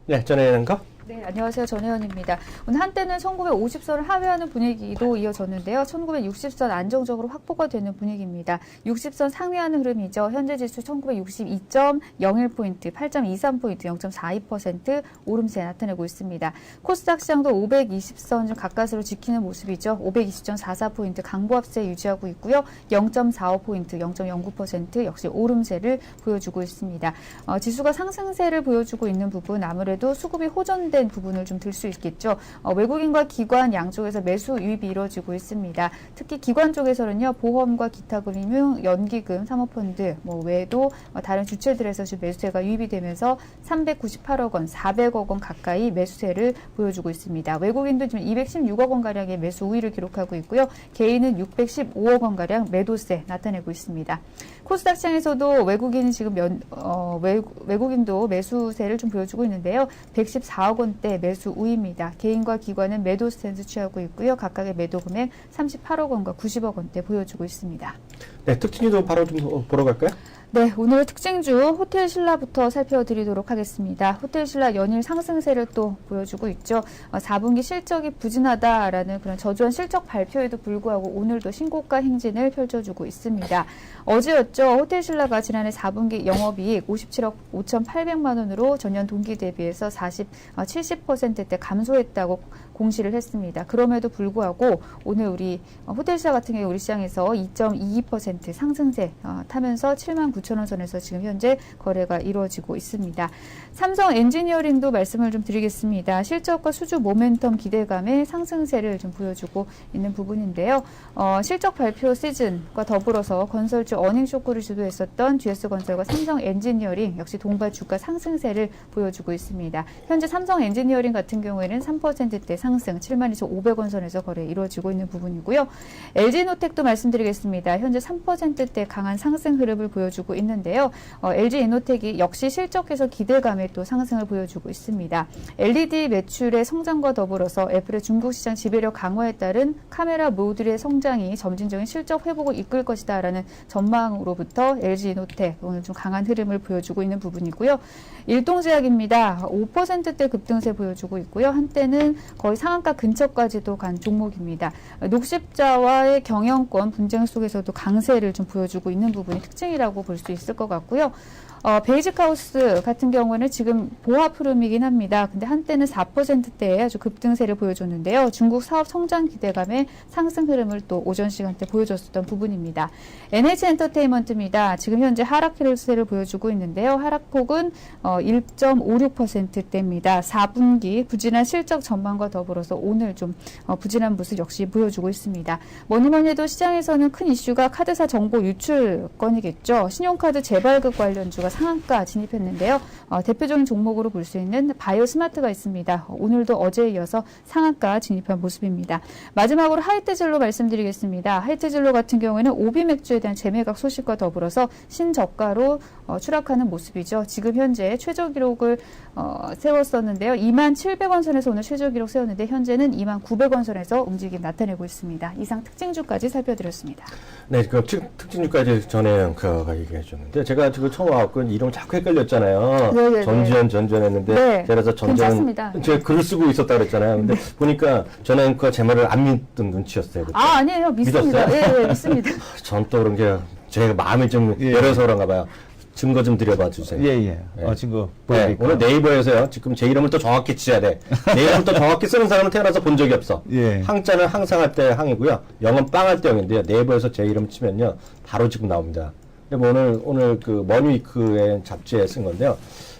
네, 전에는 거? 네, 안녕하세요. 전혜연입니다. 오늘 한때는 1950선을 하회하는 분위기도 이어졌는데요. 1960선 안정적으로 확보가 되는 분위기입니다. 60선 상회하는 흐름이죠. 현재 지수 1962.01포인트, 8.23포인트, 0.42% 오름세 나타내고 있습니다. 코스닥 시장도 520선 좀 가까스로 지키는 모습이죠. 520.44포인트 강보합세 유지하고 있고요. 0.45포인트, 0.09% 역시 오름세를 보여주고 있습니다. 지수가 상승세를 보여주고 있는 부분 아무래도 수급이 호전된 부분을 좀 들 수 있겠죠. 외국인과 기관 양쪽에서 매수 유입이 이루어지고 있습니다. 특히 기관 쪽에서는요, 보험과 기타 금융, 연기금, 사모펀드 외에도 다른 주체들에서 지금 매수세가 유입이 되면서 398억 원, 400억 원 가까이 매수세를 보여주고 있습니다. 외국인도 지금 216억 원 가량의 매수 우위를 기록하고 있고요. 개인은 615억 원 가량 매도세 나타내고 있습니다. 코스닥 시장에서도 외국인은 지금 외국인도 매수세를 좀 보여주고 있는데요. 114억 원대 매수 우위입니다. 개인과 기관은 매도 스탠스 취하고 있고요. 각각의 매도 금액 38억 원과 90억 원대 보여주고 있습니다. 네, 특징도 바로 좀 보러 갈까요? 네, 오늘 특징주 호텔 신라부터 살펴드리도록 하겠습니다. 호텔 신라 연일 상승세를 또 보여주고 있죠. 4분기 실적이 부진하다라는 그런 저조한 실적 발표에도 불구하고 오늘도 신고가 행진을 펼쳐주고 있습니다. 어제였죠. 호텔 신라가 지난해 4분기 영업이익 57억 5,800만 원으로 전년 동기 대비해서 70%대 감소했다고 공시를 했습니다. 그럼에도 불구하고 오늘 우리 호텔 신라 같은 경우 우리 시장에서 2.22% 상승세 타면서 79,000원 선에서 지금 현재 거래가 이루어지고 있습니다. 삼성 엔지니어링도 말씀을 좀 드리겠습니다. 실적과 수주 모멘텀 기대감의 상승세를 좀 보여주고 있는 부분인데요. 실적 발표 시즌과 더불어서 건설주 어닝 쇼크를 주도했었던 GS건설과 삼성 엔지니어링 역시 동반 주가 상승세를 보여주고 있습니다. 현재 삼성 엔지니어링 같은 경우에는 3%대 상승 72,500원 선에서 거래 이루어지고 있는 부분이고요. LG이노텍도 말씀드리겠습니다. 현재 3%대 강한 상승 흐름을 보여주고 있는데요. LG이노텍이 역시 실적에서 기대감의 또 상승을 보여주고 있습니다. LED 매출의 성장과 더불어서 애플의 중국 시장 지배력 강화에 따른 카메라 모듈의 성장이 점진적인 실적 회복을 이끌 것이다라는 전망으로부터 LG이노텍 오늘 좀 강한 흐름을 보여주고 있는 부분이고요. 일동제약입니다. 5%대 급등세 보여주고 있고요. 한때는 거의 상한가 근처까지도 간 종목입니다. 녹십자와의 경영권 분쟁 속에서도 강세를 좀 보여주고 있는 부분이 특징이라고 볼 수 있을 것 같고요. 베이직하우스 같은 경우는 지금 보합 흐름이긴 합니다. 근데 한때는 4%대의 아주 급등세를 보여줬는데요. 중국 사업 성장 기대감의 상승 흐름을 또 오전 시간대 보여줬었던 부분입니다. NH엔터테인먼트입니다. 지금 현재 하락 흐름세를 보여주고 있는데요. 하락폭은 1.56%대입니다. 4분기 부진한 실적 전망과 더불어서 오늘 좀 부진한 모습 역시 보여주고 있습니다. 뭐니뭐니 해도 시장에서는 큰 이슈가 카드사 정보 유출 건이겠죠. 신용카드 재발급 관련주가 상한가 진입했는데요. 대표적인 종목으로 볼 수 있는 바이오 스마트가 있습니다. 오늘도 어제에 이어서 상한가 진입한 모습입니다. 마지막으로 하이트진로 말씀드리겠습니다. 하이트진로 같은 경우에는 오비 맥주에 대한 재매각 소식과 더불어서 신저가로 추락하는 모습이죠. 지금 현재 최저 기록을 세웠었는데요. 27,000원 선에서 오늘 최저 기록 세웠는데 현재는 29,000원 선에서 움직임 나타내고 있습니다. 이상 특징주까지 살펴드렸습니다. 네, 그 특징주까지 전에 그가 얘기해 줬는데 제가 지금 처음 와갖고 이름 자꾸 헷갈렸잖아요. 네네네. 전지현 했는데 네, 그래서 괜찮습니다. 제가 글을 쓰고 있었다 그랬잖아요. 근데 보니까 저는 그 제 말을 안 믿던 눈치였어요. 그때. 아니에요. 믿습니다. 믿었어요? 예, 믿습니다. 전 또 그런 게 제가 마음이 좀 열어서 그런가 봐요. 증거 좀 드려봐 주세요. 예. 네. 증거 네, 보여드릴까요? 오늘 네이버에서요. 지금 제 이름을 또 정확히 치셔야 돼. 내 이름을 또 정확히 쓰는 사람은 태어나서 본 적이 없어. 예. 항자는 항상 할 때 항이고요. 영은 빵할 때 영인데요. 네이버에서 제 이름 치면요. 바로 지금 나옵니다. 근데 뭐 오늘 그 머니위크의 잡지에 쓴 건데요.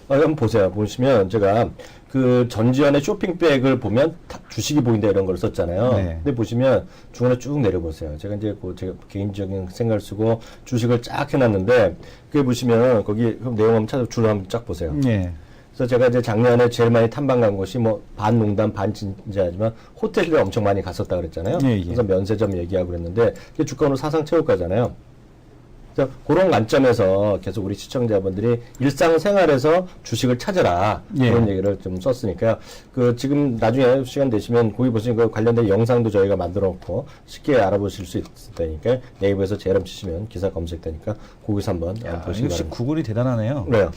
한번 보세요. 보시면 제가 그 전지현의 쇼핑백을 보면 주식이 보인다 이런 걸 썼잖아요. 네. 근데 보시면 중간에 쭉 내려보세요. 제가 이제 제가 개인적인 생각을 쓰고 주식을 쫙 해놨는데 그게 보시면 거기 내용 한번 찾아 줄 한번 쫙 보세요. 예. 그래서 제가 이제 작년에 제일 많이 탐방 간 곳이 뭐 반 농담 반 진지하지만 호텔을 엄청 많이 갔었다 그랬잖아요. 예. 그래서 면세점 얘기하고 그랬는데 이게 주가로 사상 최고가잖아요. 그래서 그런 관점에서 계속 우리 시청자분들이 일상생활에서 주식을 찾아라 그런 얘기를 좀 썼으니까요. 그 지금 나중에 시간 되시면 거기 보시면 그 관련된 영상도 저희가 만들어 놓고 쉽게 알아보실 수 있으니까 네이버에서 제 이름 치시면 기사 검색되니까 거기서 한번 보시기 역시 바랍니다. 구글이 대단하네요. 그래요.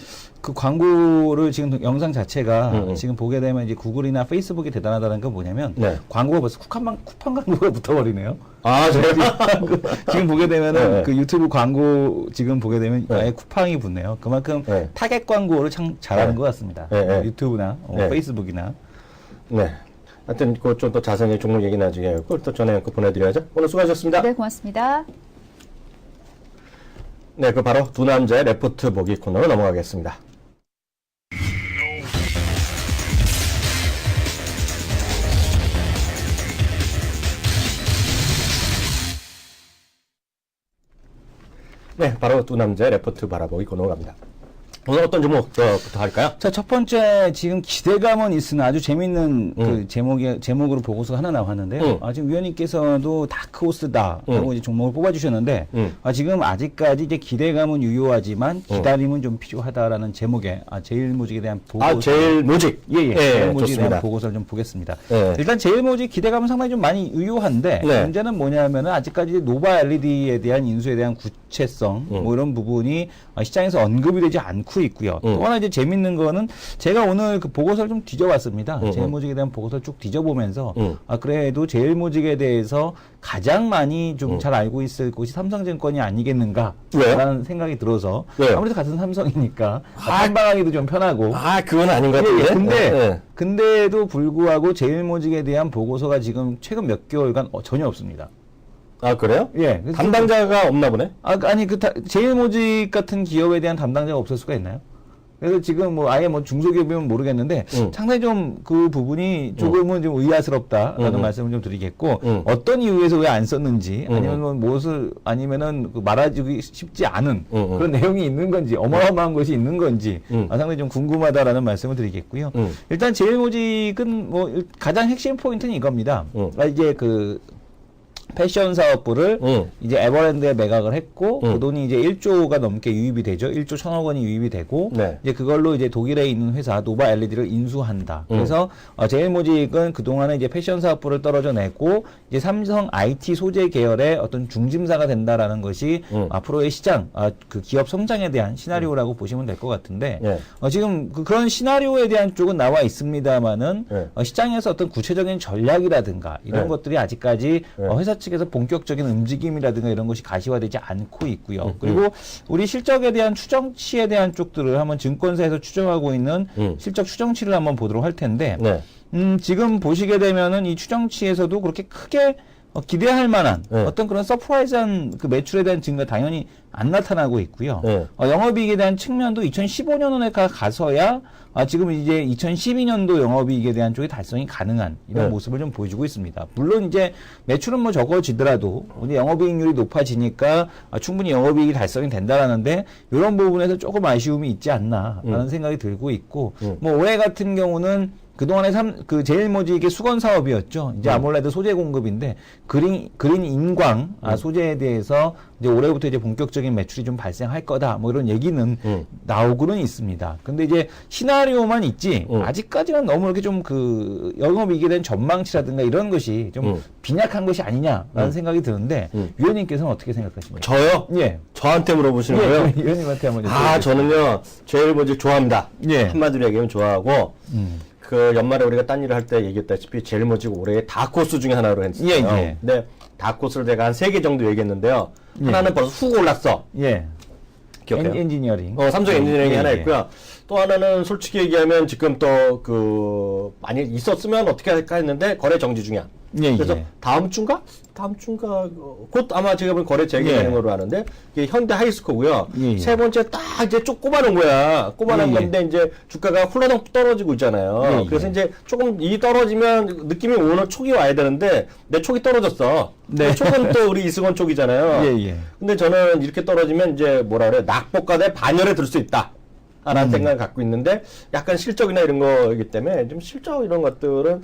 그 광고를 지금 영상 자체가 지금 보게 되면 이제 구글이나 페이스북이 대단하다는 건 뭐냐면 네. 광고가 벌써 쿠팡 광고가 붙어버리네요. 아, 네. 지금 보게 되면은 네. 그 유튜브 광고 지금 보게 되면 네. 아예 쿠팡이 붙네요. 그만큼 네. 타겟 광고를 참 잘하는 네. 것 같습니다. 네, 네. 유튜브나 네. 페이스북이나. 네. 하여튼 그 좀 더 자세히 종목 얘기 나중에 하고 또 전에 그 보내드려야죠. 오늘 수고하셨습니다. 네, 고맙습니다. 네, 그 바로 두 남자의 레포트 보기 코너로 넘어가겠습니다. 네, 바로 두 남자의 레포트 바라보기 코너로 갑니다. 오늘 어떤 종목부터 할까요? 자, 첫 번째 지금 기대감은 있으나 아주 재밌는 그 제목으로 보고서 하나 나왔는데요. 지금 위원님께서도 다크호스다 라고 이제 종목을 뽑아주셨는데 지금 아직까지 이제 기대감은 유효하지만 기다림은 좀 필요하다라는 제목의 제일모직에 대한 보고서. 제일모직. 제일모직에 좋습니다. 대한 보고서를 좀 보겠습니다. 예. 일단 제일모직 기대감은 상당히 좀 많이 유효한데 네. 문제는 뭐냐면은 아직까지 노바 LED에 대한 인수에 대한 구체성 뭐 이런 부분이 시장에서 언급이 되지 않고 있고요. 또 하나 이제 재밌는 거는 제가 오늘 그 보고서를 좀 뒤져봤습니다. 제일모직에 대한 보고서를 쭉 뒤져보면서 그래도 제일모직에 대해서 가장 많이 좀 잘 알고 있을 곳이 삼성증권이 아니겠는가라는 생각이 들어서 왜요? 아무래도 같은 삼성이니까 탐방하기도 좀 편하고 그건 아닌 것 같은데. 근데 근데도 불구하고 제일모직에 대한 보고서가 지금 최근 몇 개월간 전혀 없습니다. 아, 그래요? 예. 그래서 담당자가 없나 보네? 아니, 제일모직 같은 기업에 대한 담당자가 없을 수가 있나요? 그래서 지금 뭐 아예 뭐 중소기업이면 모르겠는데 상당히 좀 그 부분이 조금은 좀 의아스럽다라는 말씀을 좀 드리겠고 어떤 이유에서 왜 안 썼는지 아니면 뭐 무엇을 아니면은 그 말아주기 쉽지 않은 그런 내용이 있는 건지 어마어마한 것이 있는 건지 상당히 좀 궁금하다라는 말씀을 드리겠고요. 일단 제일모직은 뭐 가장 핵심 포인트는 이겁니다. 이제 그 패션 사업부를 이제 에버랜드에 매각을 했고 그 돈이 이제 1조가 넘게 유입이 되죠. 1조 1,000억 원이 유입이 되고 네. 이제 그걸로 이제 독일에 있는 회사 노바 LED를 인수한다. 그래서 제일모직은 그동안에 이제 패션 사업부를 떨어져 내고 이제 삼성 IT 소재 계열의 어떤 중심사가 된다라는 것이 앞으로의 시장 그 기업 성장에 대한 시나리오라고 보시면 될 것 같은데 네. 지금 그런 시나리오에 대한 쪽은 나와 있습니다만은 시장에서 어떤 구체적인 전략이라든가 이런 네. 것들이 아직까지 회사 측에서 본격적인 움직임이라든가 이런 것이 가시화되지 않고 있고요. 그리고 우리 실적에 대한 추정치에 대한 쪽들을 한번 증권사에서 추정하고 있는 실적 추정치를 한번 보도록 할 텐데 네. 지금 보시게 되면은 이 추정치에서도 그렇게 크게 기대할 만한 어떤 그런 서프라이즈한 그 매출에 대한 증가 당연히 안 나타나고 있고요. 영업이익에 대한 측면도 2015년에 가서야 지금 이제 2012년도 영업이익에 대한 쪽의 달성이 가능한 이런 모습을 좀 보여주고 있습니다. 물론 이제 매출은 뭐 적어지더라도 우리 영업이익률이 높아지니까 충분히 영업이익이 달성이 된다라는데 이런 부분에서 조금 아쉬움이 있지 않나라는 생각이 들고 있고 뭐 올해 같은 경우는 그동안에 그 제일모직의 수건 사업이었죠. 이제 아몰레드 소재 공급인데 그린 인광 소재에 대해서 이제 올해부터 이제 본격적인 매출이 좀 발생할 거다. 뭐 이런 얘기는 나오고는 있습니다. 근데 이제 시나리오만 있지 아직까지는 너무 이렇게 좀 그 영업이익에 대한 전망치라든가 이런 것이 좀 빈약한 것이 아니냐라는 생각이 드는데 위원님께서는 어떻게 생각하십니까? 저요? 예. 저한테 물어보시는 거예요? 위원님한테 한번 저는요, 제일모직 좋아합니다. 예. 한마디로 얘기하면 좋아하고, 그 연말에 우리가 딴 일을 할 때 얘기했다시피 제일모직 올해 다코스 중에 하나로 했어요. 예. 근데 다코스를 내가 한 3개 정도 얘기했는데요. 하나는 벌써 훅 올랐어. 예. 기억해요? 엔지니어링. 삼성 엔지니어링이 하나 있고요. 또 하나는 솔직히 얘기하면 지금 또 많이 있었으면 어떻게 할까 했는데 거래 정지 중이야. 그래서 다음 주인가 곧 아마 제가 볼 거래 재개되는 걸로 아는데 이게 현대 하이스코고요. 세 번째 딱 이제 쭉 꼽아놓은 거야. 꼽아놓은 건데 이제 주가가 훌러덩 떨어지고 있잖아요. 그래서 이제 조금 이 떨어지면 느낌이 오늘 촉이 와야 되는데 내 촉이 떨어졌어. 촉은 또 우리 이승원 촉이잖아요. 근데 저는 이렇게 떨어지면 이제 뭐라 그래 낙폭과대 반열에 들 수 있다. 라는 생각을 갖고 있는데 약간 실적이나 이런 거이기 때문에 좀 실적 이런 것들은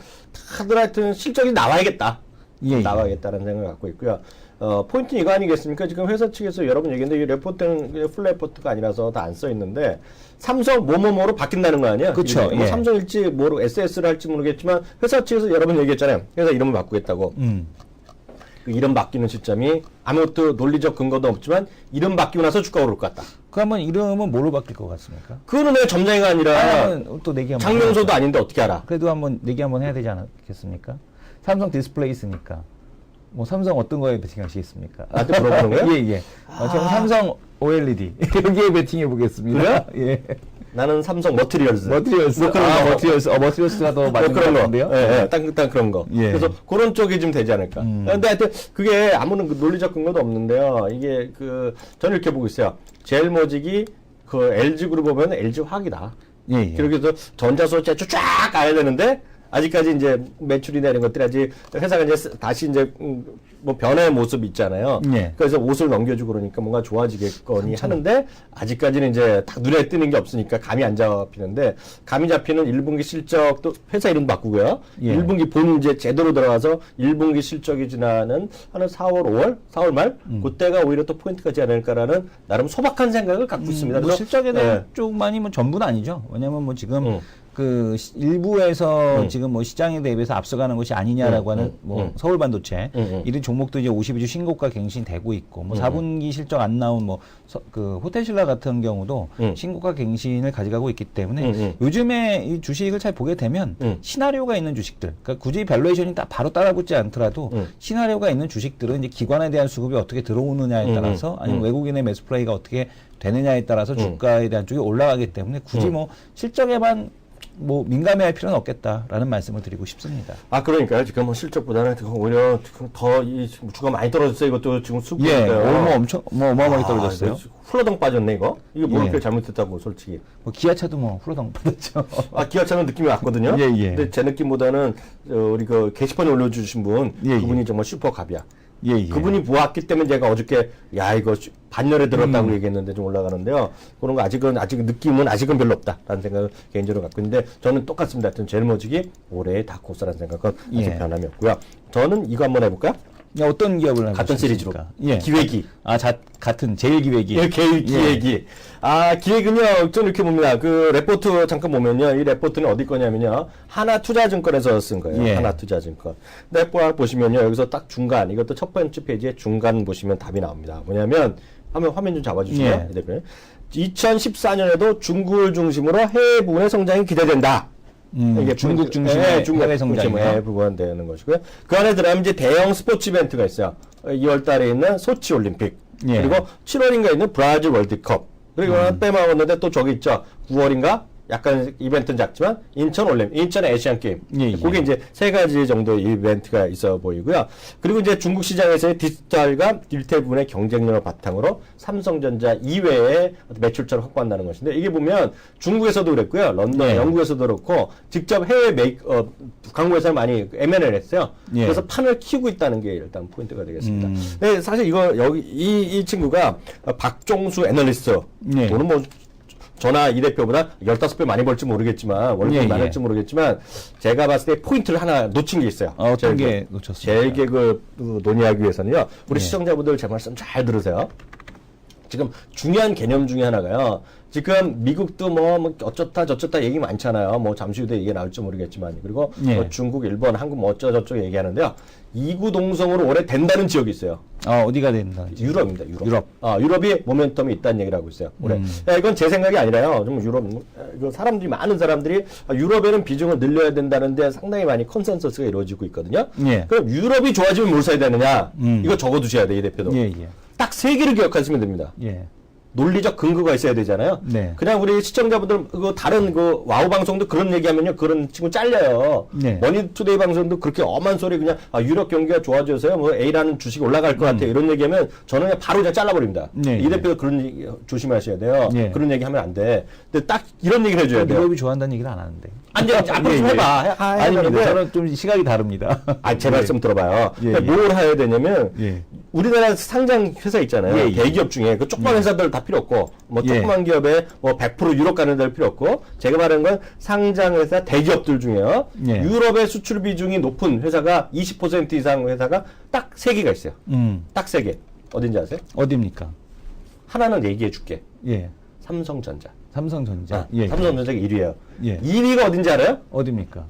다들 하여튼 실적이 나와야겠다. 나와야겠다는 생각을 갖고 있고요. 포인트는 이거 아니겠습니까? 지금 회사 측에서 여러분 얘기했는데 이 레포트는 풀 레포트가 아니라서 다 안 써 있는데 삼성 뭐뭐뭐로 바뀐다는 거 아니야? 그렇죠. 뭐 삼성일지 뭐로 SS를 할지 모르겠지만 회사 측에서 여러분 얘기했잖아요. 회사 이름을 바꾸겠다고. 그 이름 바뀌는 시점이 아무것도 논리적 근거도 없지만 이름 바뀌고 나서 주가가 오를 것 같다. 그러면 이름은 뭘로 바뀔 것 같습니까? 그거는 내 점장이가 아니라 또 내기 한번 장명소도 해야죠. 아닌데 어떻게 알아? 그래도 한번 내기 한번 해야 되지 않겠습니까? 삼성 디스플레이 있으니까. 뭐 삼성 어떤 거에 베팅하시겠습니까? 나한테 물어보는 거예요? 예, 예. 저는 삼성 OLED 여기에 베팅해 보겠습니다. 예. 나는 삼성 머티리얼스. 머티리얼스. 뭐 그런 거. 머티리얼스가 더 맞는 것 그런 거. 같은데요. 예, 딱 그런 거. 예. 그래서 그런 쪽이 좀 되지 않을까. 근데 하여튼 그게 아무런 그 논리적 근거도 없는데요. 이게 저는 이렇게 보고 있어요. 제일모직이 그 LG그룹 보면 LG화학이다. 예, 예. 그렇게 해서 전자소재 쫙 가야 되는데 아직까지 이제 매출이나 이런 것들이 아직 회사가 이제 다시 이제 뭐 변화의 모습이 있잖아요. 예. 그래서 옷을 넘겨주고 그러니까 뭔가 좋아지겠거니 하는데 아직까지는 이제 딱 눈에 띄는 게 없으니까 감이 안 잡히는데 감이 잡히는 1분기 실적도 회사 이름 바꾸고요. 예. 1분기 본 이제 제대로 들어가서 1분기 실적이 지나는 한 4월 말 그때가 오히려 또 포인트가 되지 않을까라는 나름 소박한 생각을 갖고 있습니다. 뭐 그래서 실적에 대한 예. 쪽만이 뭐 전부는 아니죠. 왜냐면 뭐 지금 일부에서 지금 뭐 시장에 대비해서 앞서가는 것이 아니냐라고 하는 뭐 서울 반도체 이런 종목도 이제 52주 신고가 갱신되고 있고 뭐 4분기 실적 안 나온 뭐 그 호텔신라 같은 경우도 신고가 갱신을 가져가고 있기 때문에 요즘에 이 주식을 잘 보게 되면 시나리오가 있는 주식들, 그러니까 굳이 밸류에이션이 바로 따라붙지 않더라도 시나리오가 있는 주식들은 이제 기관에 대한 수급이 어떻게 들어오느냐에 따라서 아니면 외국인의 매수 플레이가 어떻게 되느냐에 따라서 주가에 대한 쪽이 올라가기 때문에 굳이 뭐 실적에만 뭐 민감해할 필요는 없겠다라는 말씀을 드리고 싶습니다. 아 그러니까요. 지금 뭐 실적보다는 오히려 더 이 주가 많이 떨어졌어요. 이것도 지금 예, 수급이니까요. 엄청 어마어마하게 떨어졌어요. 이거 훌러덩 빠졌네 이거. 이거 뭘 예. 이렇게 잘못했다고 솔직히. 뭐 기아차도 뭐 후러덩 받았죠. 아 기아차는 느낌이 왔거든요. 예, 예. 근데 제 느낌보다는 우리 그 게시판에 올려주신 분 예, 그분이 정말 슈퍼갑이야. 예, 예. 그분이 보았기 때문에 제가 어저께 야 이거 반열에 들었다고 얘기했는데 좀 올라가는데요. 그런 거 아직은 느낌은 아직은 별로 없다라는 생각을 개인적으로 갖고 있는데 저는 똑같습니다. 하여튼 제일모직이 올해의 다크호스라는 생각은 아직 예. 변함이 없고요. 저는 이거 한번 해볼까요? 야, 어떤 기업을 하고 같은 시리즈로. 싶습니까? 예. 기획이. 같은 제일 기획이. 예, 기획이. 아, 기획은요, 저는 이렇게 봅니다. 그, 레포트 잠깐 보면요, 이 레포트는 어디 거냐면요, 하나투자증권에서 쓴 거예요. 예. 하나투자증권. 레포트 보시면요, 여기서 딱 중간, 이것도 첫 번째 페이지에 중간 보시면 답이 나옵니다. 뭐냐면, 화면 좀 잡아주시고요. 예. 이 대표님. 2014년에도 중국을 중심으로 해외 부분의 성장이 기대된다. 이게 중국 중심의 해외 성장이요? 부분되는 것이고요. 그 안에 들어가면 이제 대형 스포츠 이벤트가 있어요. 2월 달에 있는 소치 올림픽. 예. 그리고 7월인가 있는 브라질 월드컵. 그리고 하나 빼먹었는데 또 저기 있죠. 9월인가? 약간 이벤트는 작지만 인천 아시안 게임. 예, 예. 그게 이제 세 가지 정도의 이벤트가 있어 보이고요. 그리고 이제 중국 시장에서의 디지털과 리테일 부분의 경쟁력을 바탕으로 삼성전자 이외에 매출처를 확보한다는 것인데 이게 보면 중국에서도 그랬고요. 런던, 예. 영국에서도 그렇고 직접 해외 광고회사를 많이 M&A를 했어요. 예. 그래서 판을 키우고 있다는 게 일단 포인트가 되겠습니다. 근데 사실 이 친구가 박종수 애널리스트 예. 또는 뭐 저나 이 대표보다 15배 많이 벌지 모르겠지만, 월급이 예, 많을지 모르겠지만, 제가 봤을 때 포인트를 하나 놓친 게 있어요. 어떤 게 놓쳤습니까? 제일 논의하기 위해서는요, 우리 예. 시청자분들 제 말씀 잘 들으세요. 지금 중요한 개념 중에 하나가요. 지금 미국도 뭐 어쩌다 저쩌다 얘기 많잖아요. 뭐 잠시 후에 얘기 나올지 모르겠지만. 그리고 예. 뭐 중국, 일본, 한국 뭐 어쩌저쩌 얘기하는데요. 이구동성으로 올해 된다는 지역이 있어요. 어디가 된다? 유럽입니다. 유럽. 유럽이 모멘텀이 있다는 얘기를 하고 있어요. 올해. 야, 이건 제 생각이 아니라요. 좀 유럽, 많은 사람들이 유럽에는 비중을 늘려야 된다는데 상당히 많이 컨센서스가 이루어지고 있거든요. 예. 그럼 유럽이 좋아지면 뭘 사야 되느냐? 이거 적어두셔야 돼, 이 대표도. 예, 예. 딱 세 개를 기억하시면 됩니다. 예. 논리적 근거가 있어야 되잖아요. 네. 그냥 우리 시청자분들 다른 와우 방송도 그런 얘기하면요, 그런 친구 잘려요. 네. 머니투데이 방송도 그렇게 엄한 소리 그냥 유럽 경기가 좋아져서요, 뭐 A라는 주식이 올라갈 것 같아요. 이런 얘기하면 저는 그냥 바로 그냥 잘라버립니다. 네, 이 대표도 그런 얘기 조심하셔야 돼요. 네. 그런 얘기하면 안 돼. 근데 딱 이런 얘기를 해줘야 돼요. 유럽이 좋아한다는 얘기를 안 하는데. 아니, 앞으로 좀 예, 예. 해봐. 아닙니다. 저는 좀 시각이 다릅니다. 제 말씀 들어봐요. 예, 그러니까 뭘 해야 되냐면, 예. 우리나라 상장 회사 있잖아요. 예, 예. 대기업 중에 그 조그만 회사들 다 필요 없고, 뭐 예. 조그만 기업에 뭐 100% 유럽 가는 데를 필요 없고, 제가 말하는 건 상장 회사 대기업들 중에요. 예. 유럽의 수출 비중이 높은 회사가 20% 이상 회사가 딱 3개가 있어요. 딱 3개. 어딘지 아세요? 어디입니까? 하나는 얘기해 줄게. 예. 삼성전자. 삼성전자. 예. 삼성전자가 1위예요. 예. 2위가 어딘지 알아요? 어디입니까?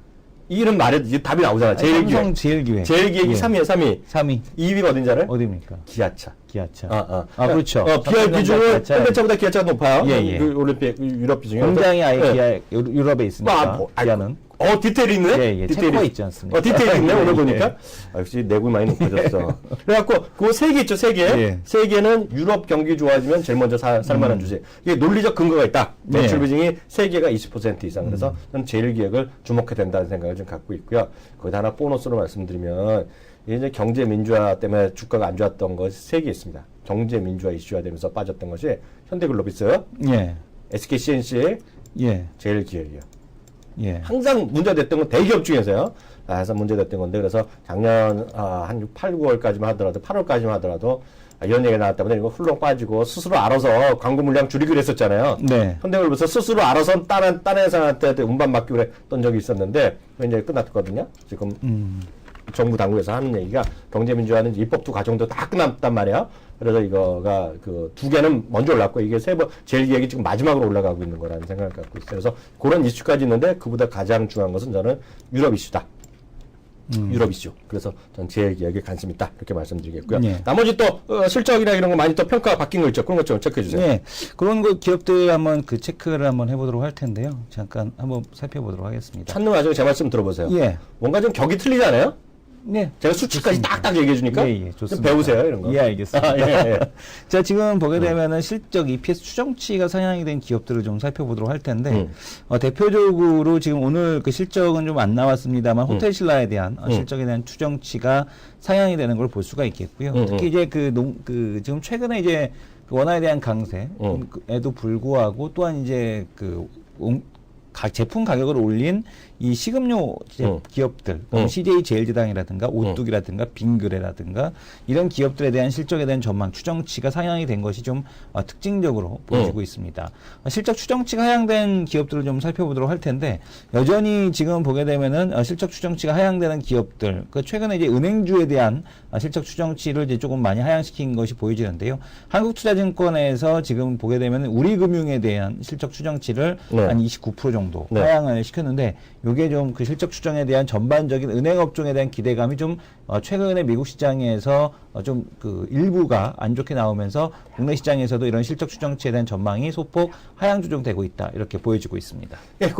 이름 말해도 이제 답이 나오잖아. 제일기획. 삼성 제일기획. 제일기획이 예. 3위에 3위. 3위. 2위가 어딘지 알아요? 어디입니까? 기아차. 기아차. 그렇죠. 그렇죠. 비할 비중은 현대차보다 기아차가 높아요. 예, 예. 그 올림픽, 유럽 비중이. 공장이 아예 예. 기아, 유럽에 있으니까. 기아는. 디테일이 있네? 예, 예. 체커 있지 않습니까? 디테일이 있네, 오늘 예. 보니까. 역시 내국이 많이 높아졌어. 그래갖고, 그 세 개 있죠, 세 개. 예. 세 개는 유럽 경기 좋아지면 제일 먼저 살만한 주제. 이게 논리적 근거가 있다. 매출 예. 비중이 세 개가 20% 이상. 그래서 저는 제일 기획을 주목해야 된다는 생각을 좀 갖고 있고요. 거기다 하나 보너스로 말씀드리면, 이제 경제 민주화 때문에 주가가 안 좋았던 것이 세 개 있습니다. 경제 민주화 이슈화 되면서 빠졌던 것이 현대글로비스, 예. SK CNC, 예. 제일 기획이요. 예. 항상 문제됐던 건 대기업 중에서요. 항상 문제됐던 건데 그래서 작년 한 8, 9월까지만 하더라도 8월까지만 하더라도 이런 얘기가 나왔다 보니 이거 훌렁 빠지고 스스로 알아서 광고 물량 줄이기로 했었잖아요. 네. 현대글로비스 스스로 알아서 다른 회사한테 운반 맡기로 했던 적이 있었는데 이제 끝났거든요. 지금 정부 당국에서 하는 얘기가 경제민주화는 입법도 과정도 다 끝났단 말이야. 그래서 이거가 그 두 개는 먼저 올랐고 이게 세 번 제일 기획이 지금 마지막으로 올라가고 있는 거라는 생각을 갖고 있어요. 그래서 그런 이슈까지 있는데 그보다 가장 중요한 것은 저는 유럽 이슈다. 유럽 이슈. 그래서 전 제일 기획에 관심 있다. 이렇게 말씀드리겠고요. 예. 나머지 또 실적이나 이런 거 많이 또 평가가 바뀐 거 있죠. 그런 것 좀 체크해 주세요. 네. 그런 거 기업들 한번 그 체크를 한번 해보도록 할 텐데요. 잠깐 한번 살펴보도록 하겠습니다. 찾는 와중에 제 말씀 들어보세요. 예. 뭔가 좀 격이 틀리잖아요. 네. 제가 수치까지 딱딱 얘기해 주니까 예, 예, 좀 좋습니다. 배우세요 이런 거. 예, 알겠습니다. 예, 예. 자, 지금 보게 되면은 실적 EPS 추정치가 상향이 된 기업들을 좀 살펴보도록 할 텐데, 대표적으로 지금 오늘 그 실적은 좀 안 나왔습니다만, 호텔신라에 대한 실적에 대한 추정치가 상향이 되는 걸 볼 수가 있겠고요. 특히 이제 지금 최근에 이제 그 원화에 대한 강세에도 불구하고 또한 이제 제품 가격을 올린 이 식음료 기업들, CJ 제일제당이라든가 오뚜기라든가 빙그레라든가 이런 기업들에 대한 실적에 대한 전망, 추정치가 상향이 된 것이 좀 특징적으로 보여지고 있습니다. 실적 추정치가 하향된 기업들을 좀 살펴보도록 할 텐데 여전히 지금 보게 되면은 실적 추정치가 하향되는 기업들, 그 최근에 이제 은행주에 대한 실적 추정치를 이제 조금 많이 하향시킨 것이 보여지는데요. 한국투자증권에서 지금 보게 되면 우리금융에 대한 실적 추정치를 한 29% 정도 하향을 시켰는데 요게 좀 그 실적 추정에 대한 전반적인 은행업종에 대한 기대감이 좀 최근에 미국 시장에서 좀 그 일부가 안 좋게 나오면서 국내 시장에서도 이런 실적 추정치에 대한 전망이 소폭 하향 조정되고 있다 이렇게 보여지고 있습니다. 예,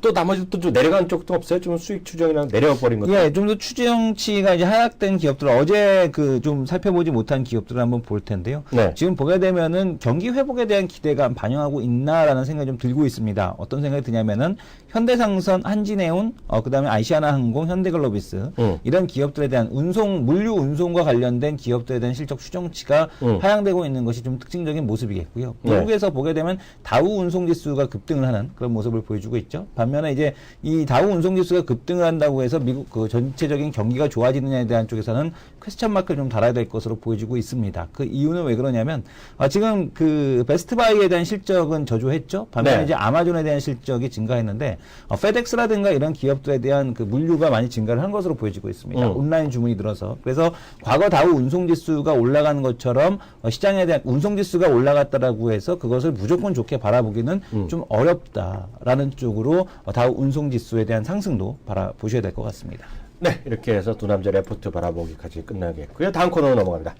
또 나머지 또 좀 내려간 쪽도 없어요? 좀 수익 추정이랑 내려가 버린 것도. 예, 좀 더 추정치가 이제 하락된 기업들 어제 좀 살펴보지 못한 기업들을 한번 볼 텐데요. 네. 지금 보게 되면은 경기 회복에 대한 기대감 반영하고 있나라는 생각이 좀 들고 있습니다. 어떤 생각이 드냐면은 현대상선, 한진해운, 그다음에 아시아나항공, 현대글로비스 이런 기업들에 대한 물류 운송과 관련된 기업들에 대한 실적 추정치가 하향되고 있는 것이 좀 특징적인 모습이겠고요. 미국에서 보게 되면 다우 운송지수가 급등을 하는 그런 모습을 보여주고 있죠. 반면에 이제 이 다우 운송지수가 급등을 한다고 해서 미국 그 전체적인 경기가 좋아지느냐에 대한 쪽에서는 퀘스천 마크를 좀 달아야 될 것으로 보여지고 있습니다. 그 이유는 왜 그러냐면 지금 그 베스트바이에 대한 실적은 저조했죠. 반면에 이제 아마존에 대한 실적이 증가했는데 페덱스라든가 이런 기업들에 대한 그 물류가 많이 증가를 한 것으로 보여지고 있습니다. 온라인 주문이 늘어서. 그래서 과거 다우 운송지수가 올라가는 것처럼 시장에 대한 운송지수가 올라갔다라고 해서 그것을 무조건 좋게 바라보기는 좀 어렵다라는 쪽으로 다우 운송지수에 대한 상승도 바라보셔야 될 것 같습니다. 네, 이렇게 해서 두 남자 레포트 바라보기까지 끝나겠고요. 다음 코너로 넘어갑니다.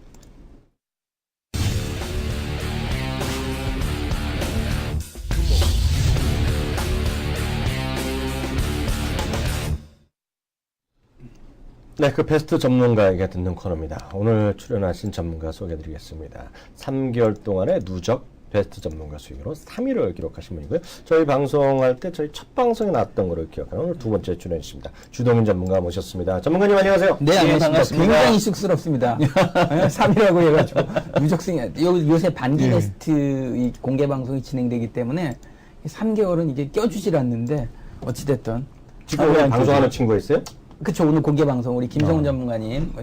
네, 그 베스트 전문가에게 듣는 코너입니다. 오늘 출연하신 전문가 소개해드리겠습니다. 3개월 동안의 누적 베스트 전문가 수익으로 3위를 기록하신 분이고요. 저희 방송할 때 저희 첫 방송에 나왔던 거로 기억하는 오늘 두 번째 출연이십니다. 주동인 전문가 모셨습니다. 전문가님 안녕하세요. 네, 안녕하십니까. 반갑습니다. 굉장히 쑥스럽습니다. 3위라고 해가지고 누적승이 요새 반기 베스트 이 공개 방송이 진행되기 때문에 3개월은 이게 껴주질 않는데 어찌됐든 지금 오늘 방송하는 친구가 있어요? 그쵸, 오늘 공개 방송 우리 김성훈 전문가님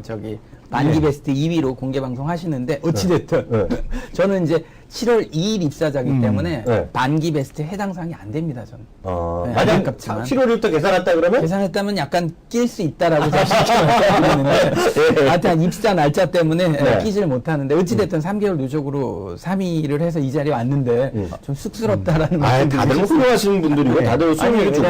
반기 베스트 2위로 공개 방송 하시는데 어찌됐든 저는 이제 7월 2일 입사자기 때문에 네. 반기 베스트 해당 사항이 안 됩니다, 저는. 네, 만약 안타깝지만. 7월 1일부터 계산했다 그러면? 계산했다면 약간 낄 수 있다라고 생각하는데 하여튼 한 입사 날짜 때문에 네. 끼지를 못하는데 어찌됐든 3개월 누적으로 3위를 해서 이 자리에 왔는데 좀 쑥스럽다라는 말씀드리고 다들 훌륭하신 분들이고 다들 수능이 좋고.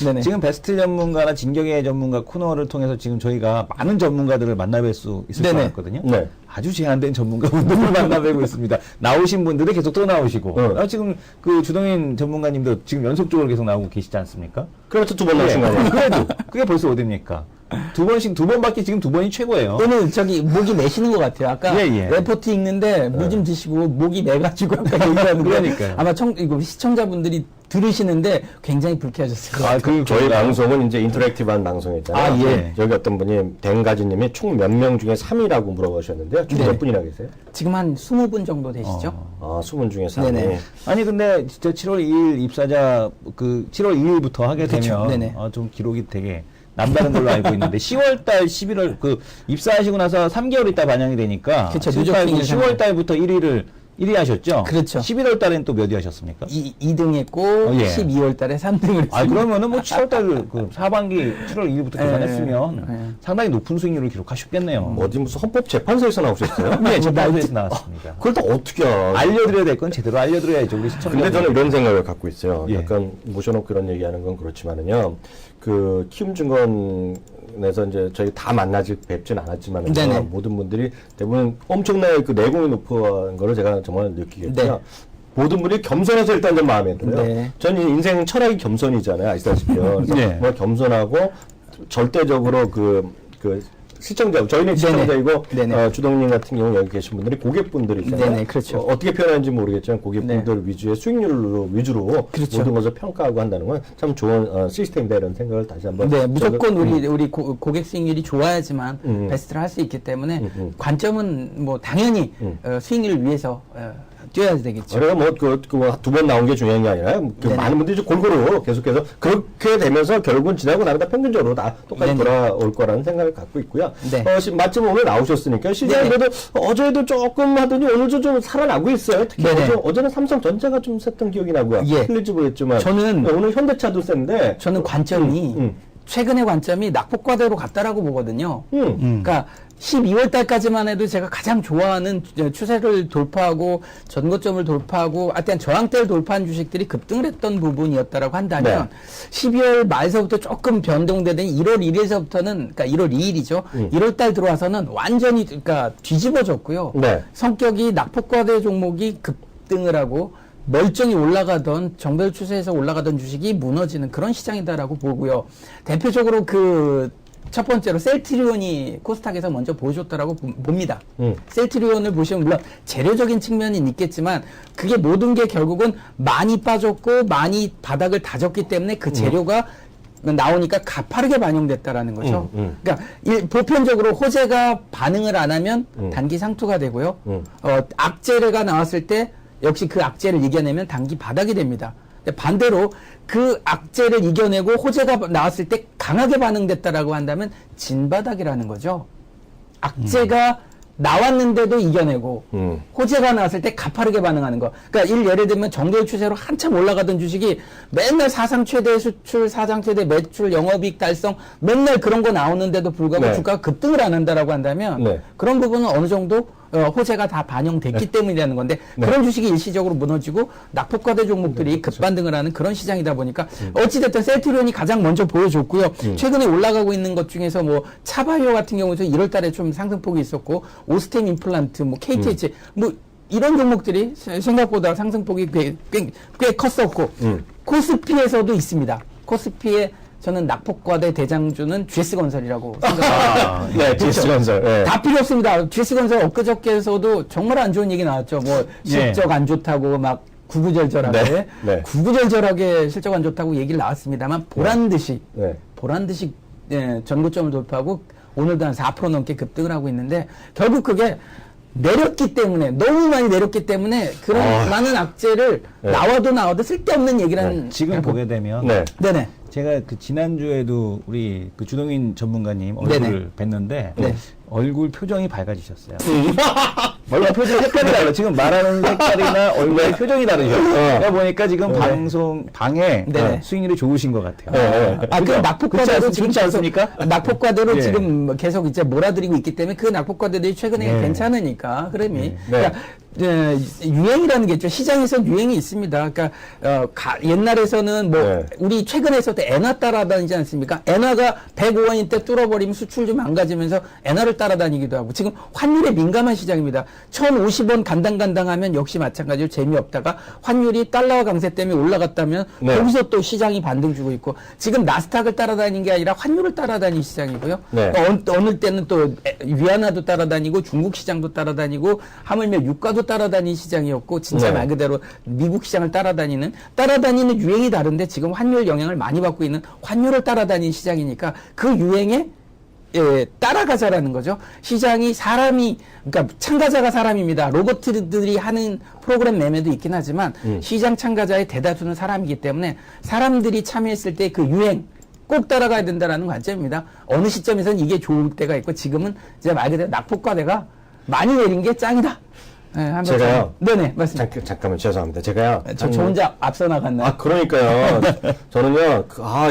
네네. 지금 베스트 전문가나 진격의 전문가 코너를 통해서 지금 저희가 많은 전문가들을 만나뵐 수 있을 것 네네. 같거든요. 네. 아주 제한된 전문가분들을 만나뵈고 있습니다. 나오신 분들이 계속 또 나오시고 지금 그 주동인 전문가님도 지금 연속적으로 계속 나오고 계시지 않습니까? 그렇죠. 2번 나오신 거 아니에요? 그래도 그게 벌써 어딥니까? 두 번밖에 지금 2번이 최고예요. 오늘 저기 목이 매시는 것 같아요. 아까 예, 예. 레포트 읽는데 물 좀 드시고 목이 매가지고 아까 얘기하는데 그러니까요. 아마 이거 시청자분들이 들으시는데 굉장히 불쾌하셨을 것 같아요. 저희 방송은 이제 인터랙티브한 방송이잖아요. 아, 예. 여기 어떤 분이 댕가지님이 총 몇 명 중에 3위라고 물어보셨는데요. 총 네. 몇 분이나 계세요? 지금 한 20분 정도 되시죠? 20분 중에 3위. 네네. 아니 근데 진짜 7월 2일 입사자 그 7월 2일부터 하게 그쵸. 되면 네네. 좀 기록이 되게 남다른 걸로 알고 있는데 10월 달 11월 그 입사하시고 나서 3개월 있다 반영이 되니까 그쵸, 지금까지 누적 10월 달부터 1위 하셨죠? 그렇죠. 11월 달엔 또 몇 위 하셨습니까? 2등 했고 예. 12월 달에 3등을 했습니다. 그러면은 뭐 7월 달그 하반기 7월 2일부터 계산했으면 예. 상당히 높은 수익률을 기록하셨겠네요. 어디 무슨 헌법재판소에서 나오셨어요? 네, 재판소에서 나왔습니다. 그걸 또 어떻게 알아? 알려드려야 될 건 제대로 알려드려야죠, 우리 시청자. 근데 저는 이런 생각을 갖고 있어요. 예. 약간 모셔놓고 그런 얘기하는 건 그렇지만은요. 그 키움증권에서 이제 저희 다 뵙진 않았지만 네네. 모든 분들이 대부분 엄청나게 그 내공이 높은 거를 제가 정말 느끼겠고요. 네. 모든 분이 겸손해서 일단 좀 마음에 들어요. 네. 저는 인생 철학이 겸손이잖아요. 아시다시피요. 그래서 네. 정말 겸손하고 절대적으로 시청자, 저희는 시청자이고, 네네. 주동님 같은 경우 여기 계신 분들이 고객분들이잖아요. 네네, 그렇죠. 어떻게 표현하는지 모르겠지만 고객분들 위주의 수익률로 위주로 그렇죠. 모든 것을 평가하고 한다는 건 참 좋은 시스템이다 이런 생각을 다시 한번. 네, 무조건 우리 고객 수익률이 좋아야지만 베스트를 할 수 있기 때문에 관점은 뭐 당연히 수익률을 위해서 뛰어야 되겠죠. 저희가 두 번 나온 게 중요한 게 아니라 네네. 많은 분들이 골고루 계속해서 그렇게 되면서 결국은 지나고 나면 다 평균적으로 다 똑같이 네네. 돌아올 거라는 생각을 갖고 있고요. 네. 마침 오늘 나오셨으니까 시장이 네네. 그래도 어제도 조금 하더니 오늘도 좀 살아나고 있어요. 특히 네네. 어제는 삼성전자가 좀 셌던 기억이 나고요. 예. 틀릴지 모르겠지만 저는 오늘 현대차도 센데 저는 관점이 최근의 관점이 낙폭과대로 갔다라고 보거든요. 그러니까 12월 달까지만 해도 제가 가장 좋아하는 추세를 돌파하고 전고점을 돌파하고 하여튼 저항대를 돌파한 주식들이 급등을 했던 부분이었다라고 한다면 12월 말서부터 조금 변동되더니 1월 1일서부터는 그러니까 1월 2일이죠. 1월 달 들어와서는 완전히 그러니까 뒤집어졌고요. 네. 성격이 낙폭과대 종목이 급등을 하고 멀쩡히 올라가던 정별 추세에서 올라가던 주식이 무너지는 그런 시장이다라고 보고요. 대표적으로 첫 번째로 셀트리온이 코스닥에서 먼저 보여줬다라고 봅니다. 셀트리온을 보시면 물론 재료적인 측면이 있겠지만 그게 모든 게 결국은 많이 빠졌고 많이 바닥을 다졌기 때문에 그 재료가 나오니까 가파르게 반영됐다라는 거죠. 그러니까 보편적으로 호재가 반응을 안 하면 단기 상투가 되고요. 악재가 나왔을 때 역시 그 악재를 이겨내면 단기 바닥이 됩니다. 반대로 그 악재를 이겨내고 호재가 나왔을 때 강하게 반응됐다라고 한다면 진바닥이라는 거죠. 악재가 나왔는데도 이겨내고 호재가 나왔을 때 가파르게 반응하는 거. 그러니까 예를 들면 정도의 추세로 한참 올라가던 주식이 맨날 사상 최대 수출, 사상 최대 매출, 영업이익 달성 맨날 그런 거 나오는데도 불구하고 네. 주가가 급등을 안 한다라고 한다면 네. 그런 부분은 어느 정도 호재가 다 반영됐기 때문이라는 건데 그런 주식이 일시적으로 무너지고 낙폭과대 종목들이 급반등을 하는 그런 시장이다 보니까 어찌됐든 셀트리온이 가장 먼저 보여줬고요. 최근에 올라가고 있는 것 중에서 뭐 차바이오 같은 경우도 1월 달에 좀 상승폭이 있었고 오스템 임플란트, 뭐 KTH 뭐 이런 종목들이 생각보다 상승폭이 꽤 컸었고 코스피에서도 있습니다. 코스피에 저는 낙폭과대 대장주는 GS건설이라고 생각합니다. 네, GS건설. 네. 다 필요 없습니다. GS건설 엊그저께서도 정말 안 좋은 얘기 나왔죠. 뭐 실적 안 좋다고 막 구구절절하게 네, 네. 구구절절하게 실적 안 좋다고 얘기를 나왔습니다만 보란 듯이 전고점을 돌파하고 오늘도 한 4% 넘게 급등을 하고 있는데 결국 그게 내렸기 때문에 너무 많이 내렸기 때문에 그런 많은 악재를 나와도 쓸데없는 얘기라는 지금 보게 되면 네네. 제가 지난주에도 우리 주동인 전문가님 얼굴을 뵀는데 얼굴 표정이 밝아지셨어요. 얼굴 표정 색깔이 달라. 지금 말하는 색깔이나 얼굴의 표정이 다르죠. 그러다 보니까 지금 방에 네. 수익률이 좋으신 것 같아요. 그 낙폭과대로 지금 그렇지 않습니까? 낙폭과대로 예. 지금 계속 이제 몰아들이고 있기 때문에 그 낙폭과대들이 최근에 예. 괜찮으니까 흐름이. 그러니까 유행이라는 게 있죠. 시장에서 유행이 있습니다. 그러니까 옛날에서는 뭐 우리 최근에서도 엔화 따라다니지 않습니까? 엔화가 105원일 때 뚫어버리면 수출 좀 망가지면서 엔화를 따라다니기도 하고 지금 환율에 민감한 시장입니다. 1050원 간당간당하면 역시 마찬가지로 재미없다가 환율이 달러와 강세 때문에 올라갔다면 거기서 또 시장이 반등 주고 있고 지금 나스닥을 따라다니는 게 아니라 환율을 따라다니는 시장이고요. 그러니까 어느 때는 또 위안화도 따라다니고 중국 시장도 따라다니고 하물며 유가도 따라다니는 시장이었고 진짜 말 그대로 미국 시장을 따라다니는 유행이 다른데 지금 환율 영향을 많이 받고 있는 환율을 따라다니는 시장이니까 그 유행에 따라가자라는 거죠. 시장이 그러니까 참가자가 사람입니다. 로봇들이 하는 프로그램 매매도 있긴 하지만 시장 참가자의 대다수는 사람이기 때문에 사람들이 참여했을 때 그 유행 꼭 따라가야 된다라는 관점입니다. 어느 시점에서는 이게 좋을 때가 있고 지금은 이제 말 그대로 낙폭과대가 많이 내린 게 짱이다. 네, 제가요. 네네, 맞습니다. 잠깐만 죄송합니다. 제가요. 저 혼자 앞서 나갔나요? 그러니까요. 저는요.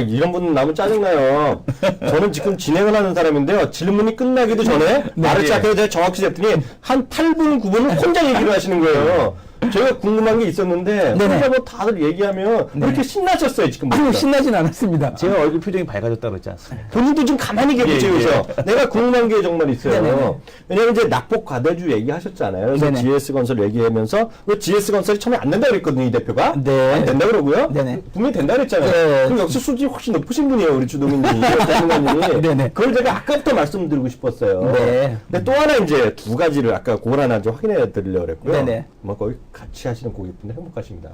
이런 분 나면 짜증나요. 저는 지금 진행을 하는 사람인데요. 질문이 끝나기도 전에 말을 시작해서 제가 정확히 했더니 한 8분, 9분을 혼자 얘기를 하시는 거예요. 제가 궁금한 게 있었는데 혼자 뭐 다들 얘기하면 왜 이렇게 신나셨어요 지금? 아니요, 신나진 않았습니다. 제가 얼굴 표정이 밝아졌다고 그랬지 않습니까? 본인도 좀 가만히 계시면서 내가 궁금한 게 정말 있어요. 네네네. 왜냐면 이제 낙폭 과대주 얘기하셨잖아요. 그래서 네네. GS건설 얘기하면서 왜 GS건설이 처음에 안 된다고 그랬거든요, 이 대표가. 네. 안 된다 그러고요. 네네. 분명히 된다 그랬잖아요. 네. 그럼 역시 수준이 훨씬 높으신 분이에요, 우리 주동인님이. 전문가님이. 네네. 그걸 제가 아까부터 말씀드리고 싶었어요. 네. 근데 또 하나 이제 두 가지를 아까 그걸 하나 좀 확인해 드리려고 그랬고요. 네네. 뭐 거의 같이 하시는 고객분들 행복하십니다.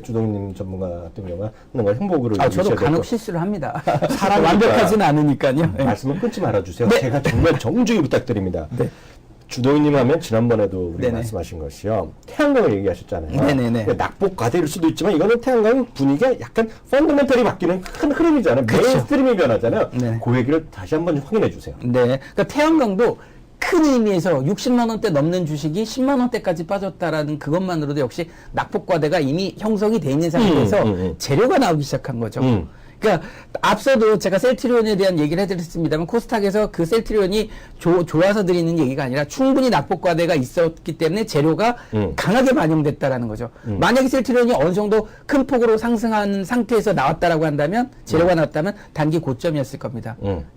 주동님 전문가 같은 경우는 하는 걸 행복으로 저도 유지해야 간혹 되고. 실수를 합니다. 사람이니까. 완벽하진 않으니까요. 네. 말씀을 끊지 말아주세요. 제가 정말 정중히 부탁드립니다. 주동희님 하면 지난번에도 우리 네네. 말씀하신 것이요. 태양광을 얘기하셨잖아요. 네네네. 낙폭 과대일 수도 있지만 이거는 태양광 분위기가 약간 펀더멘털이 바뀌는 큰 흐름이잖아요. 메인스트림이 변하잖아요. 네네. 그 얘기를 다시 한번 좀 확인해 주세요. 네. 그러니까 태양광도 큰 의미에서 60만 원대 넘는 주식이 10만 원대까지 빠졌다라는 그것만으로도 역시 낙폭과대가 이미 형성이 돼 있는 상태에서 재료가 나오기 시작한 거죠. 그러니까 앞서도 제가 셀트리온에 대한 얘기를 해드렸습니다만 코스닥에서 그 셀트리온이 좋아서 드리는 얘기가 아니라 충분히 낙폭과대가 있었기 때문에 재료가 강하게 반영됐다라는 거죠. 만약에 셀트리온이 어느 정도 큰 폭으로 상승하는 상태에서 나왔다라고 한다면 재료가 나왔다면 단기 고점이었을 겁니다.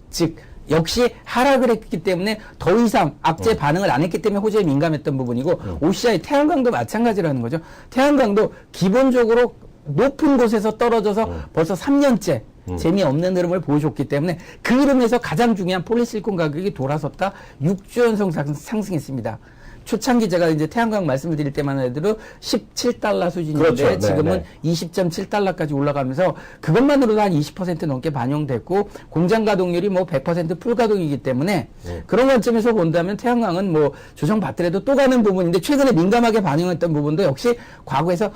즉 역시 하락을 했기 때문에 더 이상 악재 반응을 안 했기 때문에 호재에 민감했던 부분이고 OCI 태양광도 마찬가지라는 거죠. 태양광도 기본적으로 높은 곳에서 떨어져서 벌써 3년째 재미없는 흐름을 보여줬기 때문에 그 흐름에서 가장 중요한 폴리실리콘 가격이 돌아섰다 6주 연속 상승했습니다. 초창기 제가 이제 태양광 말씀을 드릴 때만 해도 17달러 수준인데 그렇죠. 지금은 20.7달러까지 올라가면서 그것만으로도 한 20% 넘게 반영됐고 공장 가동률이 뭐 100% 풀가동이기 때문에 그런 관점에서 본다면 태양광은 뭐 조정받더라도 또 가는 부분인데 최근에 민감하게 반영했던 부분도 역시 과거에서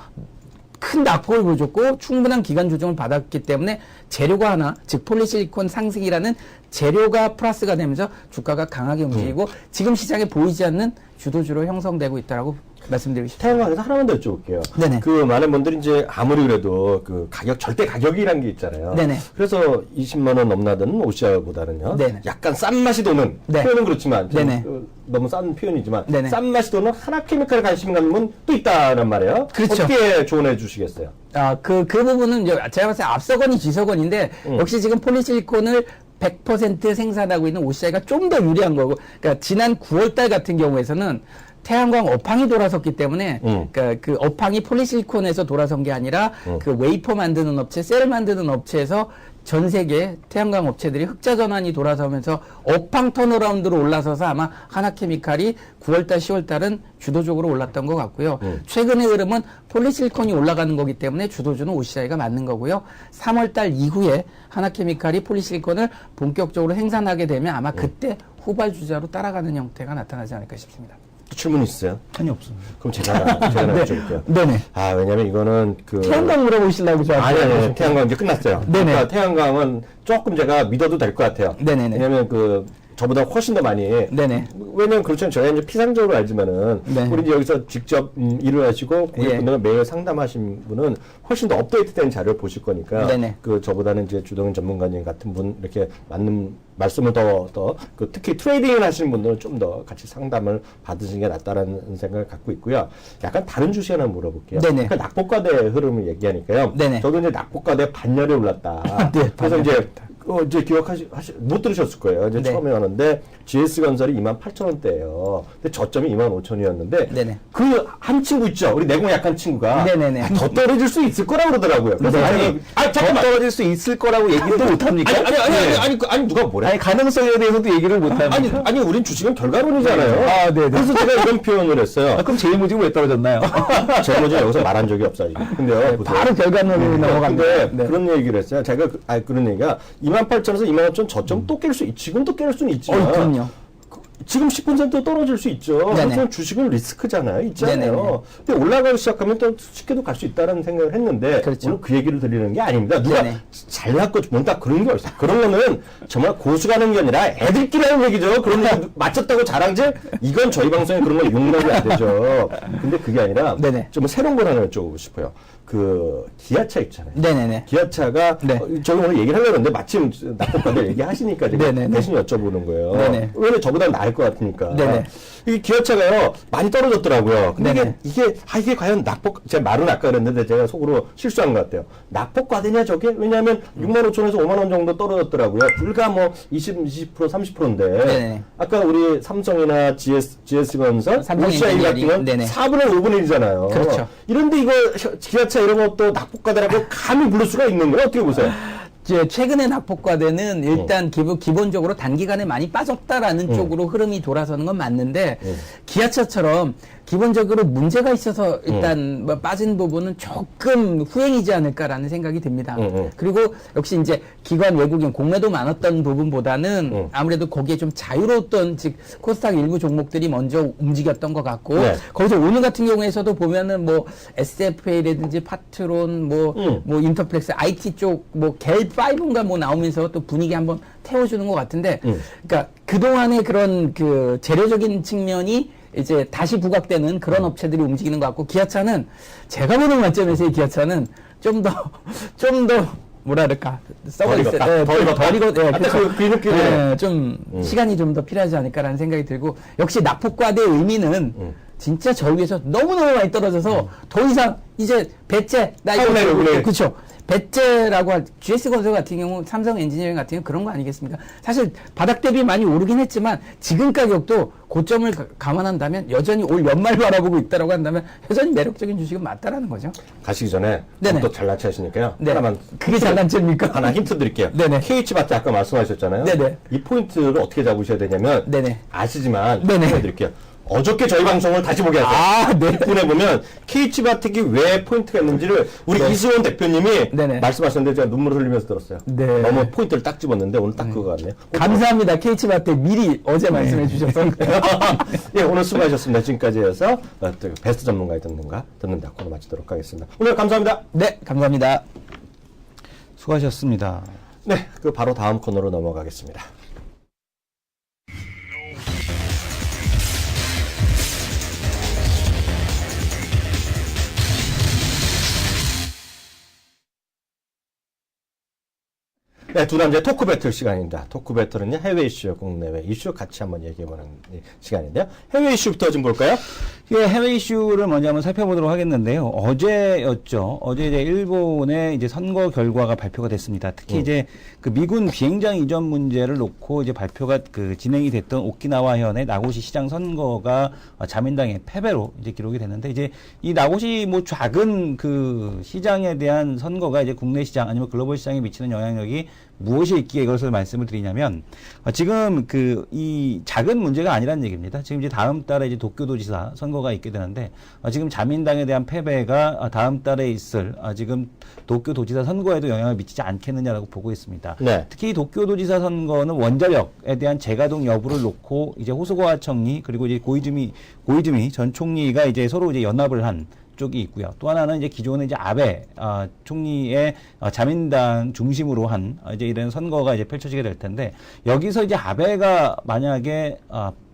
큰 낙폭을 보여줬고 충분한 기간 조정을 받았기 때문에 재료가 하나, 즉 폴리실리콘 상승이라는 재료가 플러스가 되면서 주가가 강하게 움직이고 지금 시장에 보이지 않는 주도주로 형성되고 있다라고 말씀드리고 싶습니다. 태양광에서 하나만 더 여쭤볼게요. 네네. 그 많은 분들이 이제 아무리 그래도 그 가격, 절대 가격이란 게 있잖아요. 네네. 그래서 20만 원 넘나드는 OCI보다는요. 네네. 약간 싼 맛이 도는, 네. 표현은 그렇지만, 좀 네네. 너무 싼 표현이지만, 네네. 싼 맛이 도는 하나케미칼에 관심 갖는 분 또 있다는 말이에요. 그렇죠. 어떻게 조언해 주시겠어요? 그 부분은 이제 제가 봤을 때 앞서건이 뒤서건인데 역시 지금 폴리실리콘을 100% 생산하고 있는 OCI가 좀 더 유리한 거고, 그러니까 지난 9월달 같은 경우에서는 태양광 업황이 돌아섰기 때문에 그러니까 그 업황이 폴리실리콘에서 돌아선 게 아니라 그 웨이퍼 만드는 업체, 셀 만드는 업체에서 전 세계 태양광 업체들이 흑자 전환이 돌아서면서 업황 턴어라운드로 올라서서 아마 하나케미칼이 9월달, 10월달은 주도적으로 올랐던 것 같고요. 최근의 흐름은 폴리실리콘이 올라가는 거기 때문에 주도주는 OCI가 맞는 거고요. 3월달 이후에 하나케미칼이 폴리실리콘을 본격적으로 생산하게 되면 아마 그때 후발주자로 따라가는 형태가 나타나지 않을까 싶습니다. 또 질문 있어요? 전혀 없습니다. 그럼 제가 여쭤볼게요. 네네. 왜냐면 이거는 태양광 물어보시려고 아니, 태양광 이제 끝났어요. 네네. 그러니까 태양광은 조금 제가 믿어도 될 것 같아요. 네네네. 왜냐면 그 저보다 훨씬 더 많이. 네네. 왜냐면 그렇죠. 저희가 이제 피상적으로 알지만은 네. 우리 이제 여기서 직접 일을 하시고 고객분들과 매일 상담하신 분은 훨씬 더 업데이트된 자료를 보실 거니까. 네네. 그 저보다는 이제 주동인 전문가님 같은 분 이렇게 맞는 말씀을 그 특히 트레이딩을 하시는 분들은 좀 더 같이 상담을 받으시는 게 낫다라는 생각을 갖고 있고요. 약간 다른 주시 하나 물어볼게요. 네네. 그러니까 낙폭과대 흐름을 얘기하니까요. 네네. 저도 이제 낙폭과대 반열에 올랐다. 네, 그래서 이제 이제 못 들으셨을 거예요. 이제 네. 처음에 하는데 GS건설이 28,000원대예요. 근데 저점이 25,000원이었는데 네네. 그 한 친구 있죠. 우리 내공 약한 친구가 네네네. 더 떨어질 수 있을 거라고 그러더라고요. 그래서 더 잠깐만. 떨어질 수 있을 거라고 얘기도 못 합니까? 아니 누가 뭐래? 아니 가능성에 대해서도 얘기를 못 합니까? 아니 우린 주식은 결과론이잖아요. 아, 네네. 그래서 제가 이런 표현을 했어요. 그럼 제일모직은 왜 떨어졌나요? 제가 먼저 여기서 말한 적이 없어요. 근데요. 보세요. 바로 결과론으로 넘어갑니다. 근데 네. 그런 얘기를 했어요. 제가 그런 얘기가 28,000원에서 25,000원 저점 또 깰 수 지금도 깰 수는 있지만 그럼요. 지금 10% 떨어질 수 있죠. 네네. 하지만 주식은 리스크잖아요. 있잖아요. 네네네. 근데 올라가기 시작하면 또 쉽게도 갈 수 있다는 생각을 했는데 그렇죠. 오늘 그 얘기를 드리는 게 아닙니다. 누가 네네. 잘났고 뭔가 그런 게 없어요. 그런 거는 정말 고수가 하는 게 아니라 애들끼리 하는 얘기죠. 그런 얘기 맞췄다고 자랑질? 이건 저희 방송에 그런 거 용납이 안 되죠. 근데 그게 아니라 네네. 좀 새로운 걸 하나 여쭤보고 싶어요. 그 기아차 있잖아요. 네네네. 기아차가 네. 저희 오늘 얘기를 하려고 했는데 마침 낙폭과대 얘기하시니까 제가 네네네. 대신 여쭤보는 거예요. 네네. 왜냐면 저보다 나을 것 같으니까. 네네. 이 기아차가요 많이 떨어졌더라고요. 근데 네네. 이게 과연 제가 말은 아까 그랬는데 제가 속으로 실수한 것 같아요. 낙폭과대냐 저게? 왜냐하면 65,000원에서 5만 원 정도 떨어졌더라고요. 불과 뭐 20% 30%인데 네네. 아까 우리 삼성이나 GS건설, 삼성 OCI 같은 엔지니어링. 건 네네. 4분의 5분의 1이잖아요. 그렇죠. 이런데 이거 기아차 이런 것도 낙폭과대라고 감히 부를 수가 있는 거예요? 어떻게 보세요? 최근에 낙폭과대는 일단 기본적으로 단기간에 많이 빠졌다라는 쪽으로 흐름이 돌아서는 건 맞는데 기아차처럼 기본적으로 문제가 있어서 일단 뭐 빠진 부분은 조금 후행이지 않을까라는 생각이 듭니다. 그리고 역시 이제 기관 외국인 공매도 많았던 부분보다는 아무래도 거기에 좀 자유로웠던 즉 코스닥 일부 종목들이 먼저 움직였던 것 같고 네. 거기서 오늘 같은 경우에서도 보면은 뭐 SFA라든지 파트론 뭐 인터플렉스 IT 쪽 뭐 갤5인가 뭐 나오면서 또 분위기 한번 태워주는 것 같은데 그러니까 그동안의 그런 그 재료적인 측면이 이제 다시 부각되는 그런 업체들이 움직이는 것 같고 기아차는 제가 보는 관점에서의 기아차는 좀 더 뭐랄까 덜 익었다. 덜 익었다. 예, 그렇죠. 그 느낌. 예, 좀 시간이 좀 더 필요하지 않을까라는 생각이 들고 역시 낙폭과대의 의미는 진짜 저 위에서 너무너무 많이 떨어져서 더 이상 이제 배째 나 이거 그렇죠. 배째라고 할 GS건설 같은 경우 삼성 엔지니어링 같은 경우 그런 거 아니겠습니까? 사실 바닥 대비 많이 오르긴 했지만 지금 가격도 고점을 감안한다면 여전히 올 연말 바라보고 있다라고 한다면 여전히 매력적인 주식은 맞다라는 거죠. 가시기 전에 네네. 또 잘난 체하시니까요. 네. 하나만 그게 잘난체입니까? 하나 힌트 드릴게요. 네네. KH바트 아까 말씀하셨잖아요. 네네. 이 포인트를 어떻게 잡으셔야 되냐면 네네. 아시지만 네네. 드릴게요. 어저께 저희 방송을 다시 보게 하세요. 아, 네. 뒷분에 보면 KH바텍이 왜 포인트가 있는지를 우리 네. 이수원 대표님이 네네. 말씀하셨는데 제가 눈물을 흘리면서 들었어요. 네. 너무 포인트를 딱 집었는데 오늘 딱 그거 같네요. 감사합니다. KH바텍 미리 어제 말씀해 주셔서. 예, 오늘 수고하셨습니다. 지금까지 해서 베스트 전문가의 듣는다 코너 마치도록 하겠습니다. 오늘 감사합니다. 네, 감사합니다. 수고하셨습니다. 네, 그 바로 다음 코너로 넘어가겠습니다. 네, 두 남자의 토크 배틀 시간입니다. 토크 배틀은요, 해외 이슈, 국내외 이슈 같이 한번 얘기해보는 시간인데요. 해외 이슈부터 좀 볼까요? 예, 해외 이슈를 먼저 한번 살펴보도록 하겠는데요. 어제였죠. 어제 이제 일본의 이제 선거 결과가 발표가 됐습니다. 특히 이제 그 미군 비행장 이전 문제를 놓고 이제 발표가 그 진행이 됐던 오키나와현의 나고시 시장 선거가 자민당의 패배로 이제 기록이 됐는데 이제 이 나고시 뭐 작은 그 시장에 대한 선거가 이제 국내 시장 아니면 글로벌 시장에 미치는 영향력이 무엇이 있기에 이것을 말씀을 드리냐면 지금 그 이 작은 문제가 아니라는 얘기입니다. 지금 이제 다음 달에 이제 도쿄도지사 선거가 있게 되는데 지금 자민당에 대한 패배가 다음 달에 있을 지금 도쿄도지사 선거에도 영향을 미치지 않겠느냐라고 보고 있습니다. 네. 특히 도쿄도지사 선거는 원자력에 대한 재가동 여부를 놓고 이제 호소고와 총리 그리고 이제 고이즈미 전 총리가 이제 서로 이제 연합을 한 쪽이 있고요. 또 하나는 이제 기존에 이제 아베 총리의 자민당 중심으로 한 이제 이런 선거가 이제 펼쳐지게 될 텐데 여기서 이제 아베가 만약에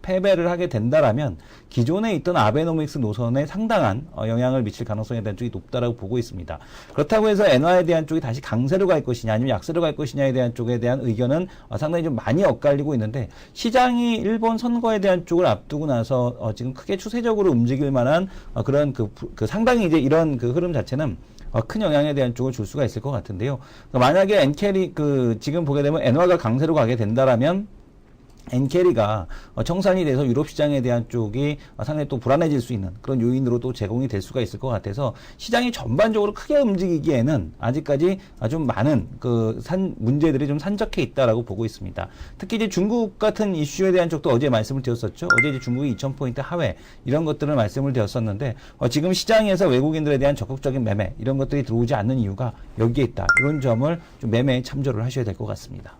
패배를 하게 된다라면 기존에 있던 아베노믹스 노선에 상당한 영향을 미칠 가능성에 대한 쪽이 높다라고 보고 있습니다. 그렇다고 해서 엔화에 대한 쪽이 다시 강세로 갈 것이냐 아니면 약세로 갈 것이냐에 대한 쪽에 대한 의견은 상당히 좀 많이 엇갈리고 있는데 시장이 일본 선거에 대한 쪽을 앞두고 나서 지금 크게 추세적으로 움직일 만한 그런 그 상당히 이제 이런 그 흐름 자체는 큰 영향에 대한 쪽을 줄 수가 있을 것 같은데요. 만약에 엔캐리 지금 보게 되면 엔화가 강세로 가게 된다라면 엔캐리가 청산이 돼서 유럽 시장에 대한 쪽이 상당히 또 불안해질 수 있는 그런 요인으로 또 제공이 될 수가 있을 것 같아서 시장이 전반적으로 크게 움직이기에는 아직까지 좀 많은 문제들이 좀 산적해 있다라고 보고 있습니다. 특히 이제 중국 같은 이슈에 대한 쪽도 어제 말씀을 드렸었죠. 어제 이제 중국이 2000포인트 하회 이런 것들을 말씀을 드렸었는데 지금 시장에서 외국인들에 대한 적극적인 매매 이런 것들이 들어오지 않는 이유가 여기에 있다. 이런 점을 좀 매매에 참조를 하셔야 될 것 같습니다.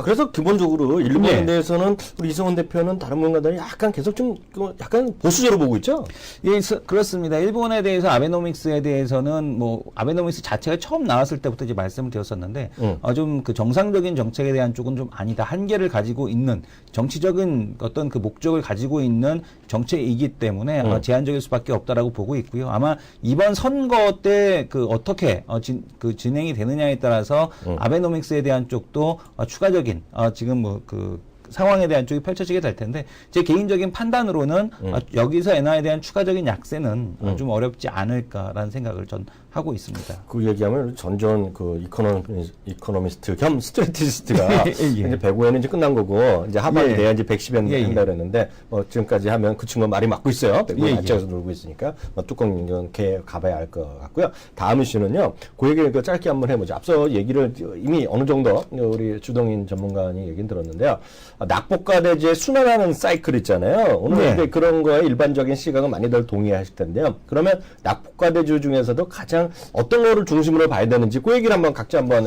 그래서 기본적으로 일본에 네. 대해서는 우리 이성원 대표는 다른 분과는 약간 계속 좀 약간 보수적으로 보고 있죠? 예, 그렇습니다. 일본에 대해서 아베노믹스에 대해서는 뭐 아베노믹스 자체가 처음 나왔을 때부터 이제 말씀을 드렸었는데 좀 그 정상적인 정책에 대한 쪽은 좀 아니다. 한계를 가지고 있는 정치적인 어떤 그 목적을 가지고 있는 정책이기 때문에 제한적일 수밖에 없다라고 보고 있고요. 아마 이번 선거 때 어떻게 진행이 되느냐에 따라서 아베노믹스에 대한 쪽도 추가적인 지금 상황에 대한 쪽이 펼쳐지게 될 텐데 제 개인적인 판단으로는 여기서 엔화에 대한 추가적인 약세는 좀 어렵지 않을까라는 생각을 전 하고 있습니다. 그 얘기하면 전전 이코노미스트 겸 스트레티스트가 예. 이제 105엔 이제 끝난 거고 이제 하반기 예. 돼야 이제 110엔 예. 한다 그랬는데 지금까지 하면 그 친구가 말이 맞고 있어요. 105엔 예. 안쪽에서 놀고 있으니까 뚜껑 이렇게 가봐야 할 것 같고요. 다음 이슈는요. 그 얘기를 짧게 한번 해보죠. 앞서 얘기를 이미 어느 정도 우리 주동인 전문가님 얘기는 들었는데요. 낙폭과대주의 순환하는 사이클 있잖아요. 오늘 네. 그런 거에 일반적인 시각은 많이들 동의하실 텐데요. 그러면 낙폭과대주 중에서도 가장 어떤 거를 중심으로 봐야 되는지 그 얘기를 한번 각자 한번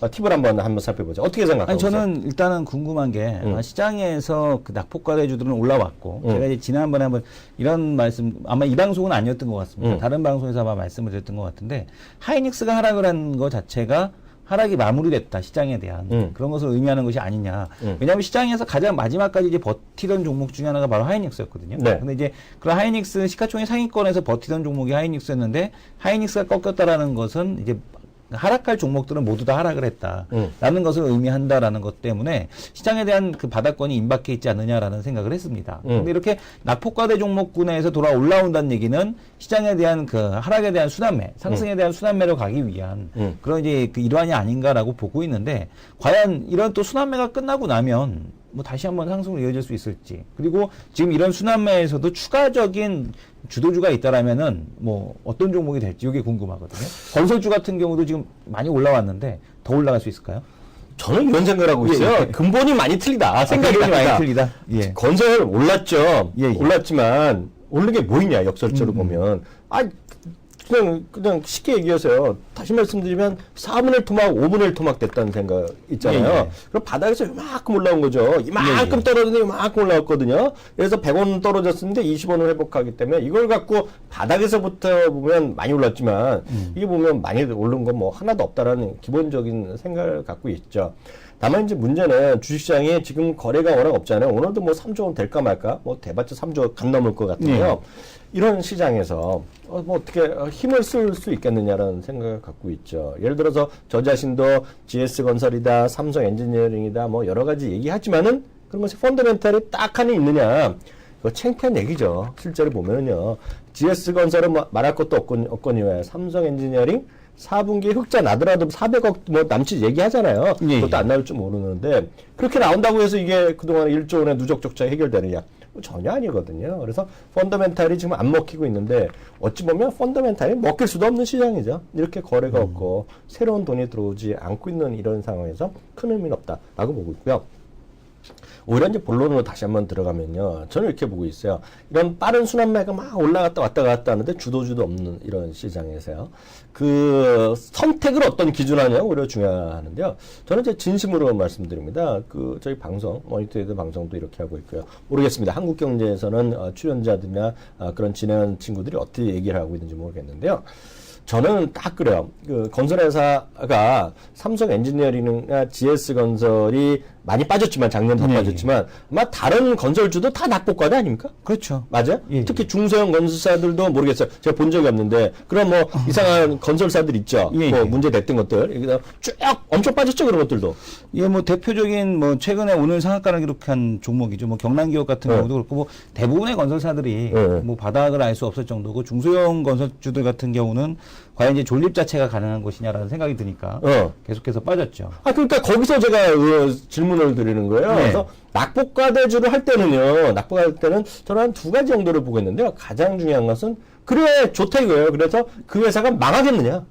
팁을 한번 살펴보죠. 어떻게 생각하세요? 저는 일단은 궁금한 게 시장에서 그 낙폭과대주들은 올라왔고 제가 이제 지난번에 한번 이런 말씀 아마 이 방송은 아니었던 것 같습니다. 다른 방송에서 아마 말씀을 드렸던 것 같은데 하이닉스가 하락을 한 거 자체가 하락이 마무리됐다 시장에 대한 그런 것을 의미하는 것이 아니냐. 왜냐하면 시장에서 가장 마지막까지 이제 버티던 종목 중에 하나가 바로 하이닉스였거든요. 네. 근데 이제 그런 하이닉스 시가총액 상위권에서 버티던 종목이 하이닉스였는데 하이닉스가 꺾였다라는 것은 이제 하락할 종목들은 모두 다 하락을 했다라는 것을 의미한다라는 것 때문에 시장에 대한 그 바닥권이 임박해 있지 않느냐라는 생각을 했습니다. 근데 이렇게 낙폭과대 종목군에서 돌아 올라온다는 얘기는 시장에 대한 그 하락에 대한 순환매, 상승에 대한 순환매로 가기 위한 그런 이제 그 일환이 아닌가라고 보고 있는데 과연 이런 또 순환매가 끝나고 나면 뭐 다시 한번 상승으로 이어질 수 있을지 그리고 지금 이런 순환매에서도 추가적인 주도주가 있다라면은 뭐 어떤 종목이 될지 이게 궁금하거든요. 건설주 같은 경우도 지금 많이 올라왔는데 더 올라갈 수 있을까요? 저는 이런 생각을 하고 있어요. 예. 근본이 많이 틀리다. 생각이 근본이 많이 다르다. 틀리다. 예. 건설 올랐죠. 예. 올랐지만 오른 게 뭐 있냐 역설적으로 보면. 그냥 쉽게 얘기해서요. 다시 말씀드리면 4분의 1 토막, 5분의 1 토막 됐다는 생각 있잖아요. 예. 그럼 바닥에서 이만큼 올라온 거죠. 이만큼 떨어졌는데 이만큼 올라왔거든요. 그래서 100원 떨어졌는데 20원을 회복하기 때문에 이걸 갖고 바닥에서부터 보면 많이 올랐지만 이게 보면 많이 오른 건 뭐 하나도 없다라는 기본적인 생각을 갖고 있죠. 다만 이제 문제는 주식시장이 지금 거래가 워낙 없잖아요. 오늘도 뭐 3조 원 될까 말까? 뭐 대봤자 3조 간 넘을 것 같은데요. 이런 시장에서 뭐 어떻게 힘을 쓸 수 있겠느냐라는 생각을 갖고 있죠. 예를 들어서 저 자신도 GS건설이다, 삼성엔지니어링이다, 뭐 여러 가지 얘기하지만은 그런 것이 펀더멘탈이 딱 하나 있느냐. 그거 창피한 얘기죠. 실제로 보면은요. GS건설은 뭐 말할 것도 없거니와 삼성엔지니어링 4분기 흑자 나더라도 400억 뭐 남짓 얘기하잖아요. 그것도 안 나올 줄 모르는데 그렇게 나온다고 해서 이게 그동안 1조 원의 누적 적자 해결되느냐? 전혀 아니거든요. 그래서 펀더멘탈이 지금 안 먹히고 있는데 어찌 보면 펀더멘탈이 먹힐 수도 없는 시장이죠. 이렇게 거래가 없고 새로운 돈이 들어오지 않고 있는 이런 상황에서 큰 의미는 없다라고 보고 있고요. 오히려 이제 본론으로 다시 한번 들어가면요. 저는 이렇게 보고 있어요. 이런 빠른 순환매가 막 올라갔다 왔다 갔다 하는데 주도주도 없는 이런 시장에서요. 그 선택을 어떤 기준으로 하냐가 오히려 중요하는데요. 저는 이제 진심으로 말씀드립니다. 그 저희 방송, 머니터헤드 방송도 이렇게 하고 있고요. 모르겠습니다. 한국경제에서는 출연자들이나 그런 진행하는 친구들이 어떻게 얘기를 하고 있는지 모르겠는데요. 저는 딱 그래요. 그 건설회사가 삼성 엔지니어링이나 GS건설이 많이 빠졌지만 작년 다 빠졌지만 아마 다른 건설주도 다 낙폭과대 아닙니까? 그렇죠. 맞아요? 예, 특히 중소형 건설사들도 모르겠어요. 제가 본 적이 없는데 그런 뭐 이상한 건설사들 있죠. 예, 뭐 예. 문제 냈던 것들. 여기다 쭉 엄청 빠졌죠. 그런 것들도. 예, 뭐 대표적인 뭐 최근에 오늘 상한가를 기록한 종목이죠. 뭐 경남기업 같은 네. 경우도 그렇고 뭐 대부분의 건설사들이 네. 뭐 바닥을 알 수 없을 정도고 중소형 건설주들 같은 경우는 과연 이제 존립 자체가 가능한 것이냐라는 생각이 드니까 계속해서 빠졌죠. 아, 그러니까 거기서 제가 질문을 드리는 거예요. 네. 그래서 낙폭과대주를 할 때는요, 낙폭할 때는 저는 한 두 가지 정도를 보겠는데요. 가장 중요한 것은, 그래, 좋다 이거예요. 그래서 그 회사가 망하겠느냐.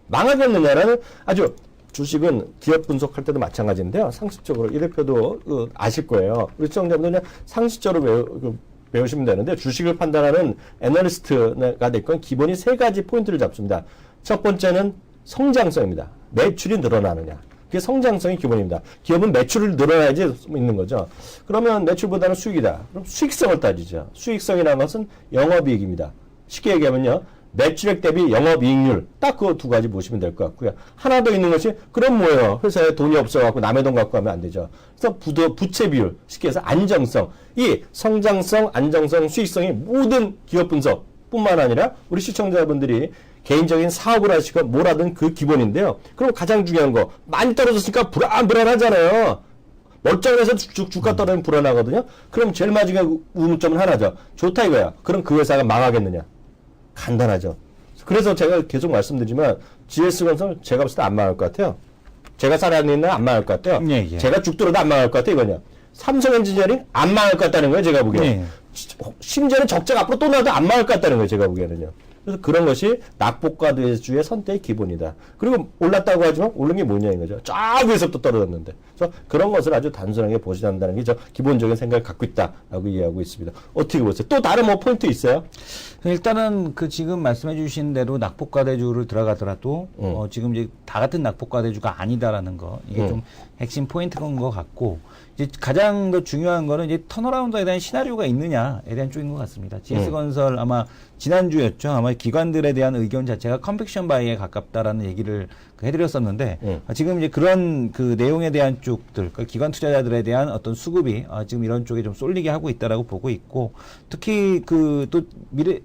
망하겠느냐라는 아주 주식은 기업 분석할 때도 마찬가지인데요. 상식적으로, 이 대표도 아실 거예요. 우리 시청자분들 그냥 상식적으로 배우시면 되는데, 주식을 판단하는 애널리스트가 됐건 기본이 세 가지 포인트를 잡습니다. 첫 번째는 성장성입니다. 매출이 늘어나느냐. 그게 성장성이 기본입니다. 기업은 매출을 늘어나야지 있는 거죠. 그러면 매출보다는 수익이다. 그럼 수익성을 따지죠. 수익성이라는 것은 영업이익입니다. 쉽게 얘기하면요. 매출액 대비 영업이익률 딱 그 두 가지 보시면 될 것 같고요. 하나 더 있는 것이 그럼 뭐예요? 회사에 돈이 없어갖고 남의 돈 갖고 하면 안 되죠. 그래서 부채 비율 쉽게 해서 안정성 이 성장성, 안정성, 수익성이 모든 기업 분석뿐만 아니라 우리 시청자분들이 개인적인 사업을 하시고 뭘 하든 그 기본인데요. 그럼 가장 중요한 거 많이 떨어졌으니까 불안하잖아요. 멀쩡해서 주가 떨어지면 불안하거든요. 그럼 제일 마지막에 의문점은 하나죠. 좋다 이거야. 그럼 그 회사가 망하겠느냐? 간단하죠. 그래서 제가 계속 말씀드리지만 GS건설 제가 봤을 때 안 망할 것 같아요. 제가 살아있는 날 안 망할 것 같아요. 예, 예. 제가 죽더라도 안 망할 것 같아요. 이거냐. 삼성 엔지니어링 안 망할 것 같다는 거예요. 제가 보기에는. 예. 심지어는 적자가 앞으로 또 나도 안 망할 것 같다는 거예요. 제가 보기에는요. 그래서 그런 것이 낙폭과대주의 선택의 기본이다. 그리고 올랐다고 하지만 오른 게 뭐냐 이거죠. 쫙 위에서부터 떨어졌는데. 그래서 그런 것을 아주 단순하게 보지 않는다는 게 저 기본적인 생각을 갖고 있다라고 이해하고 있습니다. 어떻게 보세요? 또 다른 뭐 포인트 있어요? 일단은 그 지금 말씀해 주신 대로 낙폭과대주를 들어가더라도 지금 이제 다 같은 낙폭과대주가 아니다라는 거 이게 좀 핵심 포인트인 것 같고 이제 가장 더 중요한 거는 이제 턴어라운드에 대한 시나리오가 있느냐에 대한 쪽인 것 같습니다. GS건설 아마 지난주였죠. 아마 기관들에 대한 의견 자체가 컨팩션 바이에 가깝다라는 얘기를 해드렸었는데 지금 이제 그런 그 내용에 대한 쪽들, 그러니까 기관 투자자들에 대한 어떤 수급이 지금 이런 쪽에 좀 쏠리게 하고 있다라고 보고 있고 특히 그 또 미래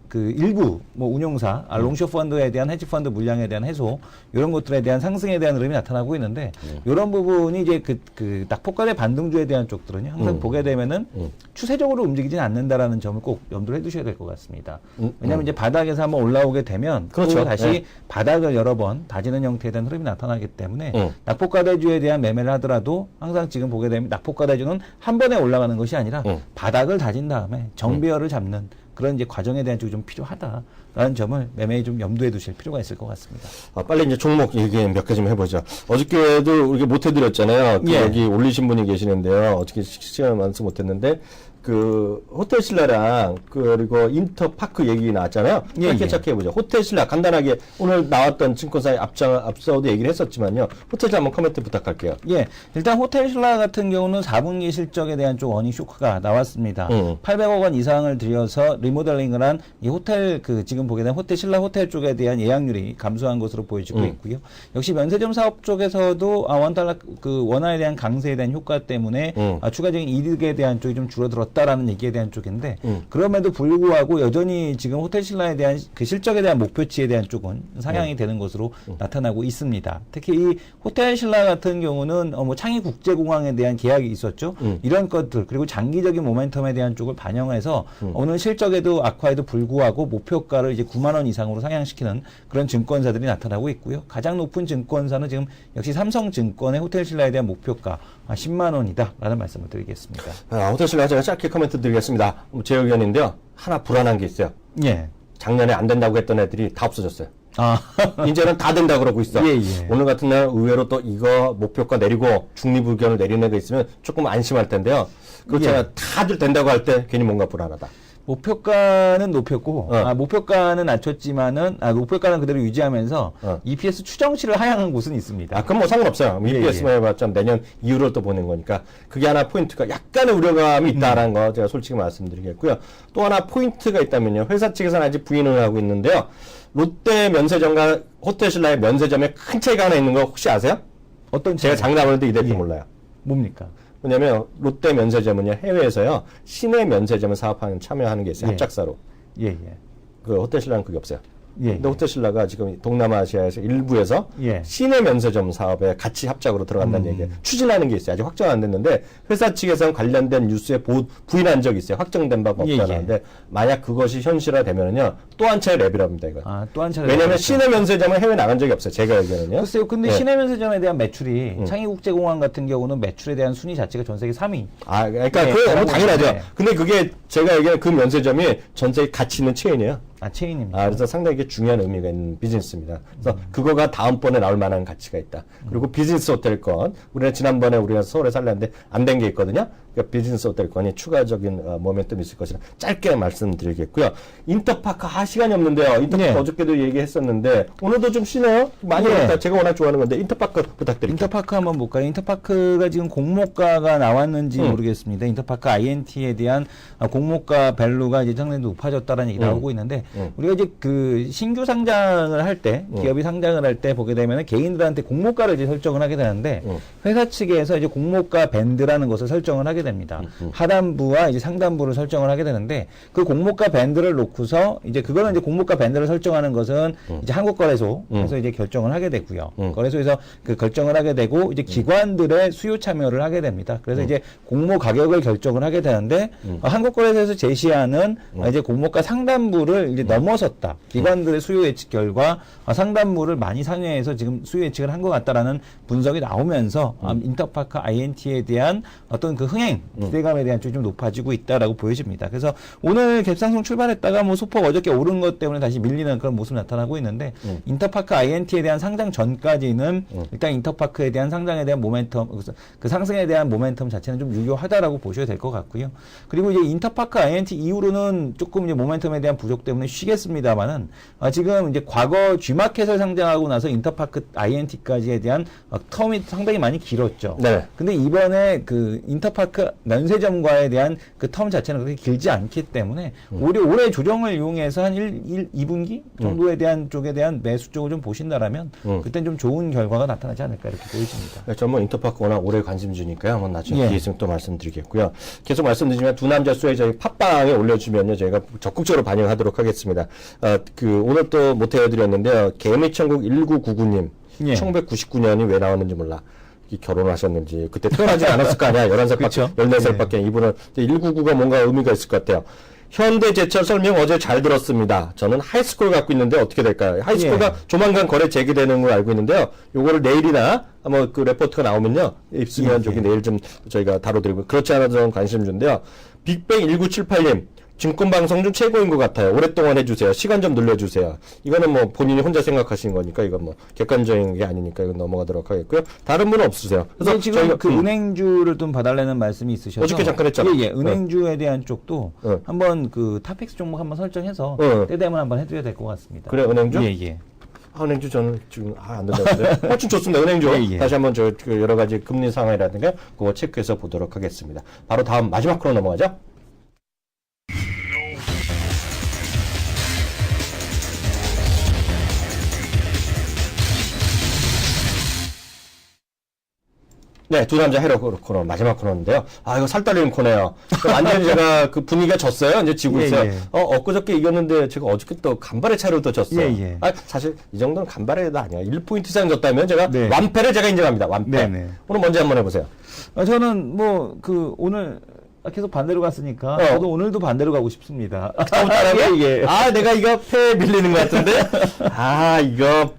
그 일부 뭐 운용사, 롱숏 펀드에 대한 헤지 펀드 물량에 대한 해소 이런 것들에 대한 상승에 대한 흐름이 나타나고 있는데 이런 부분이 이제 그 낙폭과대 반등주에 대한 쪽들은요 항상 보게 되면은 추세적으로 움직이지는 않는다라는 점을 꼭 염두를 해두셔야 될 것 같습니다. 왜냐하면 이제 바닥에서 한번 올라오게 되면 그렇죠. 또 다시 바닥을 여러 번 다지는 형태에 대한 흐름이 나타나기 때문에 낙폭과대주에 대한 매매를 하더라도 항상 지금 보게 되면 낙폭과대주는 한 번에 올라가는 것이 아니라 바닥을 다진 다음에 정배열을 잡는 그런 이제 과정에 대한 쪽이 좀 필요하다라는 점을 매매에 좀 염두에 두실 필요가 있을 것 같습니다. 빨리 이제 종목 얘기 몇 개 좀 해보죠. 어저께도 우리가 못 해드렸잖아요. 예. 여기 올리신 분이 계시는데요. 어저께 시간 많아서 못했는데 그 호텔 신라랑 그리고 인터파크 얘기 나왔잖아요. 예, 짧게 예. 체크해보죠. 호텔 신라 간단하게 오늘 나왔던 증권사에 앞서도 얘기를 했었지만요. 호텔 신라 한번 코멘트 부탁할게요. 예, 일단 호텔 신라 같은 경우는 4분기 실적에 대한 쪽 어닝 쇼크가 나왔습니다. 800억 원 이상을 들여서 리모델링을 한 이 호텔 그 지금 보게 되는 호텔 신라 호텔 쪽에 대한 예약률이 감소한 것으로 보여지고 있고요. 역시 면세점 사업 쪽에서도 원달러 그 원화에 대한 강세에 대한 효과 때문에 추가적인 이득에 대한 쪽이 좀 줄어들었다라는 얘기에 대한 쪽인데 그럼에도 불구하고 여전히 지금 호텔 신라에 대한 그 실적에 대한 목표치에 대한 쪽은 상향이 되는 것으로 나타나고 있습니다. 특히 이 호텔 신라 같은 경우는 뭐 창의 국제공항에 대한 계약이 있었죠. 이런 것들 그리고 장기적인 모멘텀에 대한 쪽을 반영해서 오늘 실적에도 악화에도 불구하고 목표가를 이제 9만 원 이상으로 상향시키는 그런 증권사들이 나타나고 있고요. 가장 높은 증권사는 지금 역시 삼성증권의 호텔 신라에 대한 목표가 10만 원이다라는 말씀을 드리겠습니다. 호텔 신라 제가 짧게 코멘트 드리겠습니다. 제 의견인데요. 하나 불안한 게 있어요. 예. 작년에 안 된다고 했던 애들이 다 없어졌어요. 이제는 다 된다 그러고 있어. 예, 예. 오늘 같은 날 의외로 또 이거 목표가 내리고 중립 의견을 내리는 애가 있으면 조금 안심할 텐데요. 그렇잖아요. 예. 다들 된다고 할 때 괜히 뭔가 불안하다. 목표가는 높였고, 어. 목표가는 낮췄지만은, 목표가는 그대로 유지하면서, EPS 추정치를 하향한 곳은 있습니다. 그럼 뭐 상관없어요. 예, EPS만 해봤자 내년 이후를 또 보는 거니까. 그게 하나 포인트가 약간의 우려감이 있다라는 거 제가 솔직히 말씀드리겠고요. 또 하나 포인트가 있다면요. 회사 측에서는 아직 부인을 하고 있는데요. 롯데 면세점과 호텔신라의 면세점에 큰 차이가 하나 있는 거 혹시 아세요? 어떤 제가 장담을 해도 이 대표 예. 몰라요. 뭡니까? 왜냐면 롯데 면세점은요. 해외에서요. 시내 면세점을 사업하는 참여하는 게 있어요. 예. 합작사로. 예, 예. 그 호텔신라는 그게 없어요. 예. 근데 호텔신라가 지금 동남아시아에서 일부에서 예. 시내 면세점 사업에 같이 합작으로 들어간다는 얘기예요. 추진하는 게 있어요. 아직 확정 안 됐는데 회사 측에서는 관련된 뉴스에 부인한 적이 있어요. 확정된 바가 예, 없다는데 만약 그것이 현실화되면은요 또 한 차례 레벨업입니다 이거. 또 한 차례. 왜냐하면 시내 면세점은 해외 나간 적이 없어요. 제가 알기로는요. 글쎄요, 근데 예. 시내 면세점에 대한 매출이 창의국제공항 같은 경우는 매출에 대한 순위 자체가 전 세계 3위. 그러니까 네, 그거 너무 잘하고 당연하죠. 있는데. 근데 그게 제가 얘기하는 그 면세점이 전 세계 가치 있는 체인이에요. 체인입니다. 그래서 상당히 이게 중요한 의미가 있는 비즈니스입니다. 그래서 그거가 다음번에 나올 만한 가치가 있다. 그리고 비즈니스 호텔권, 우리가 지난번에 우리가 서울에 살렸는데 안 된 게 있거든요. 그러니까 비즈니스 호텔권이 추가적인 모멘텀이 있을 것이라 짧게 말씀드리겠고요. 인터파크 시간이 없는데요. 인터파크 네. 어저께도 얘기했었는데 오늘도 좀 쉬네요. 많이 네. 했다. 제가 워낙 좋아하는 건데 인터파크 부탁드릴게요. 인터파크 한번 볼까요? 인터파크가 지금 공모가가 나왔는지 모르겠습니다. 인터파크 INT에 대한 공모가 밸류가 이제 상당히 높아졌다는 얘기를 하고 있는데 우리가 이제 그 신규 상장을 할 때 기업이 상장을 할 때 보게 되면 개인들한테 공모가를 이제 설정을 하게 되는데 회사 측에서 이제 공모가 밴드라는 것을 설정을 하게 됩니다. 하단부와 이제 상단부를 설정을 하게 되는데 그 공모가 밴드를 놓고서 이제 그거는 이제 공모가 밴드를 설정하는 것은 이제 한국거래소에서 이제 결정을 하게 되고요. 거래소에서 그 결정을 하게 되고 이제 기관들의 수요 참여를 하게 됩니다. 그래서 이제 공모 가격을 결정을 하게 되는데 한국거래소에서 제시하는 이제 공모가 상단부를 이제 넘어섰다. 기관들의 수요 예측 결과 상단부를 많이 상회해서 지금 수요 예측을 한 것 같다라는 분석이 나오면서 인터파크 INT에 대한 어떤 그 흥행 기대감에 대한 쪽이 좀 높아지고 있다라고 보여집니다. 그래서 오늘 갭상승 출발했다가 뭐 소폭 어저께 오른 것 때문에 다시 밀리는 그런 모습 나타나고 있는데 인터파크 INT에 대한 상장 전까지는 일단 인터파크에 대한 상장에 대한 모멘텀 그 상승에 대한 모멘텀 자체는 좀 유효하다라고 보셔야 될 것 같고요. 그리고 이제 인터파크 INT 이후로는 조금 이제 모멘텀에 대한 부족 때문에 쉬겠습니다만은 지금 이제 과거 G마켓을 상장하고 나서 인터파크 INT까지에 대한 텀이 상당히 많이 길었죠. 네. 근데 이번에 그 인터파크 면세점과에 대한 그 텀 자체는 그렇게 길지 않기 때문에 오히려 올해 조정을 이용해서 한 2분기 정도에 대한 쪽에 대한 매수 쪽을 좀 보신다라면 그땐 좀 좋은 결과가 나타나지 않을까 이렇게 보여집니다. 저는 뭐 인터파크 워낙 오래 관심주니까요. 한번 나중에 예. 기회 있으면 또 말씀드리겠고요. 계속 말씀드리지만 두 남자 수에 저희 팟빵에 올려주면요. 저희가 적극적으로 반영하도록 하겠습니다. 오늘 또 못 해드렸는데요. 개미천국 1999님. 예. 1999년이 왜 나왔는지 몰라. 결혼하셨는지 그때 태어나지 않았을 거 아니야. 11살밖에 그쵸? 14살밖에 이분은 199가 뭔가 의미가 있을 것 같아요. 현대제철 설명 어제 잘 들었습니다. 저는 하이스쿨 갖고 있는데 어떻게 될까요? 하이스쿨가 예. 조만간 거래 재개되는 걸 알고 있는데요. 요거를 내일이나 아마 그 레포트가 나오면요. 있으면 저기 내일 좀 저희가 다뤄드리고 그렇지 않아도 저는 관심 준데요. 빅뱅 1978님. 증권방송 중 최고인 것 같아요. 오랫동안 해주세요. 시간 좀 늘려주세요. 이거는 뭐 본인이 혼자 생각하시는 거니까 이건 뭐 객관적인 게 아니니까 이건 넘어가도록 하겠고요. 다른 분은 없으세요. 그래서 지금 저희가, 그 은행주를 좀 봐달라는 말씀이 있으셔서 어저께 잠깐 했잖아. 예, 은행주에 대한 쪽도 네. 한번 그 탑픽스 종목 한번 설정해서 때 되면 한번 해드려야 될 것 같습니다. 그래 은행주? 예. 은행주 저는 지금 안 된다는데 훨씬 좋습니다. 은행주 예. 다시 한번 그 여러 가지 금리 상황이라든가 그거 체크해서 보도록 하겠습니다. 바로 다음 마지막 코너 넘어가죠. 네, 두 남자 헤러 코너, 마지막 코너인데요. 이거 살떨리는 코너예요. 완전히 제가 그 분위기가 졌어요. 이제 지고 예, 있어요. 예. 엊그저께 이겼는데 제가 어저께 또 간발의 차이로 또 졌어요. 예. 사실 이 정도는 간발의도 아니야. 1포인트 이상 졌다면 제가 네. 완패를 제가 인정합니다. 완패. 네네. 오늘 먼저 한번 해보세요. 저는 뭐 그 오늘 계속 반대로 갔으니까 저도 오늘도 반대로 가고 싶습니다. 예. 예. 내가 이거 패에 밀리는 것 같은데. 이거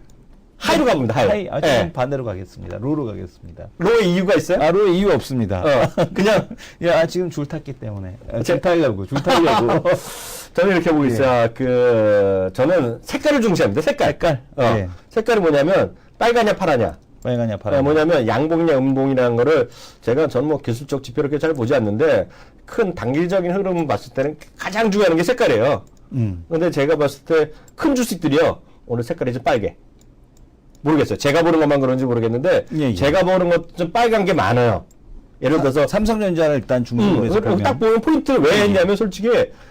하이로 가봅니다. 하이. 저는 예. 반대로 가겠습니다. 로로 가겠습니다. 로의 이유가 있어요? 로의 이유 없습니다. 그냥 지금 줄 탔기 때문에 줄 타려고. 저는 이렇게 보고 있어요. 저는 색깔을 중시합니다. 색깔. 네. 색깔이 뭐냐면 빨가냐 파라냐. 빨가냐 파라냐. 뭐냐면 양봉이냐 음봉이라는 거를 저는 뭐 기술적 지표를 그렇게 잘 보지 않는데 큰 단기적인 흐름을 봤을 때는 가장 중요한 게 색깔이에요. 근데 제가 봤을 때 큰 주식들이요. 오늘 색깔이 좀 빨개. 모르겠어요. 제가 보는 것만 그런지 모르겠는데 예. 제가 보는 것 좀 빨간 게 많아요. 예를 들어서 삼성전자를 일단 중심으로 해서 딱 보면 포인트를 왜 했냐면 솔직히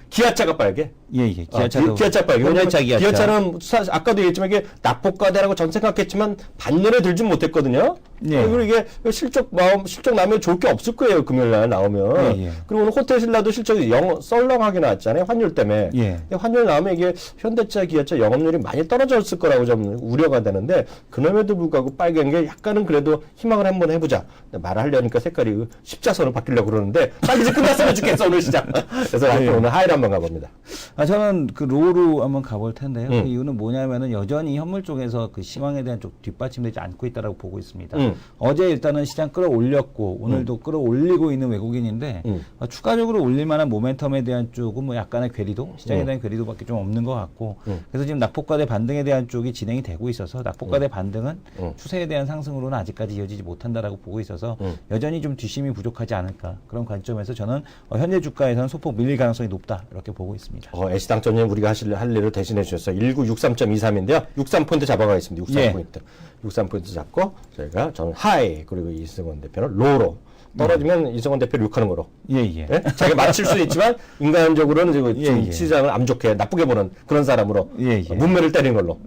기아차가 빨개. 기아차 빨개. 왜냐면 기아차는 아까도 얘기했지만 이게 납폭과대라고 전 생각했지만 반년에 들진 못했거든요. 그리고 이게 실적 나오면 좋을 게 없을 거예요. 금요일날 나오면. 그리고 오늘 호텔 신라도 실적이 썰렁하게 나왔잖아요. 환율 때문에. 환율 나오면 이게 현대차, 기아차 영업률이 많이 떨어졌을 거라고 좀 우려가 되는데 그럼에도 불구하고 빨간 게 약간은 그래도 희망을 한번 해보자. 말을 하려니까 색깔이 십자선으로 바뀌려고 그러는데 빨리 이제 끝났으면 좋겠어 오늘 시장. 그래서 오늘 하이를 한번 가봅니다. 저는 그 로로 한번 가볼 텐데요. 그 이유는 뭐냐면은 여전히 현물 쪽에서 그 시황에 대한 쪽 뒷받침되지 않고 있다라고 보고 있습니다. 어제 일단은 시장 끌어올렸고 오늘도 끌어올리고 있는 외국인인데 추가적으로 올릴 만한 모멘텀에 대한 쪽은 뭐 약간의 괴리도 시장에 대한 괴리도밖에 좀 없는 것 같고 그래서 지금 낙폭과대 반등에 대한 쪽이 진행이 되고 있어서 낙폭과대 반등은 추세에 대한 상승으로는 아직까지 이어지지 못한다라고 보고 있어서 여전히 좀 뒷심이 부족하지 않을까 그런 관점에서 저는 현재 주가에서는 소폭 밀릴 가능성이 높다 이렇게 보고 있습니다. 애시당초님 우리가 할 일을 대신해 주셨어요. 1963.23인데요. 63포인트 잡아가겠습니다. 63포인트. 63포인트 잡고 저는 하이 그리고 이승원 대표는 로로 떨어지면 이승원 대표를 욕하는 거로. 자기가 맞출 수는 있지만 인간적으로는 지금 시장을 안 좋게 나쁘게 보는 그런 사람으로 문매를 때리는 걸로.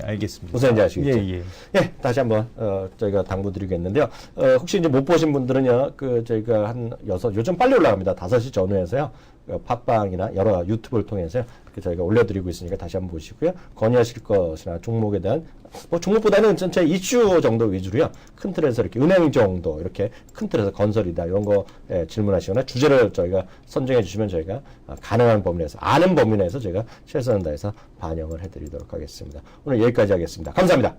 알겠습니다. 무슨 얘기인지 아시겠죠? 다시 한번 저희가 당부드리겠는데요. 혹시 이제 못 보신 분들은요, 저희가 요즘 빨리 올라갑니다. 5시 전후에서요. 팟빵이나 여러 유튜브를 통해서요. 저희가 올려드리고 있으니까 다시 한번 보시고요. 건의하실 것이나 종목에 대한 종목보다는 전체 이슈 정도 위주로요. 큰 틀에서 이렇게 은행 정도 이렇게 큰 틀에서 건설이다 이런 거 질문하시거나 주제를 저희가 선정해 주시면 저희가 가능한 범위 내에서 아는 범위 내에서 제가 최선을 다해서 반영을 해드리도록 하겠습니다. 오늘 여기까지 하겠습니다. 감사합니다.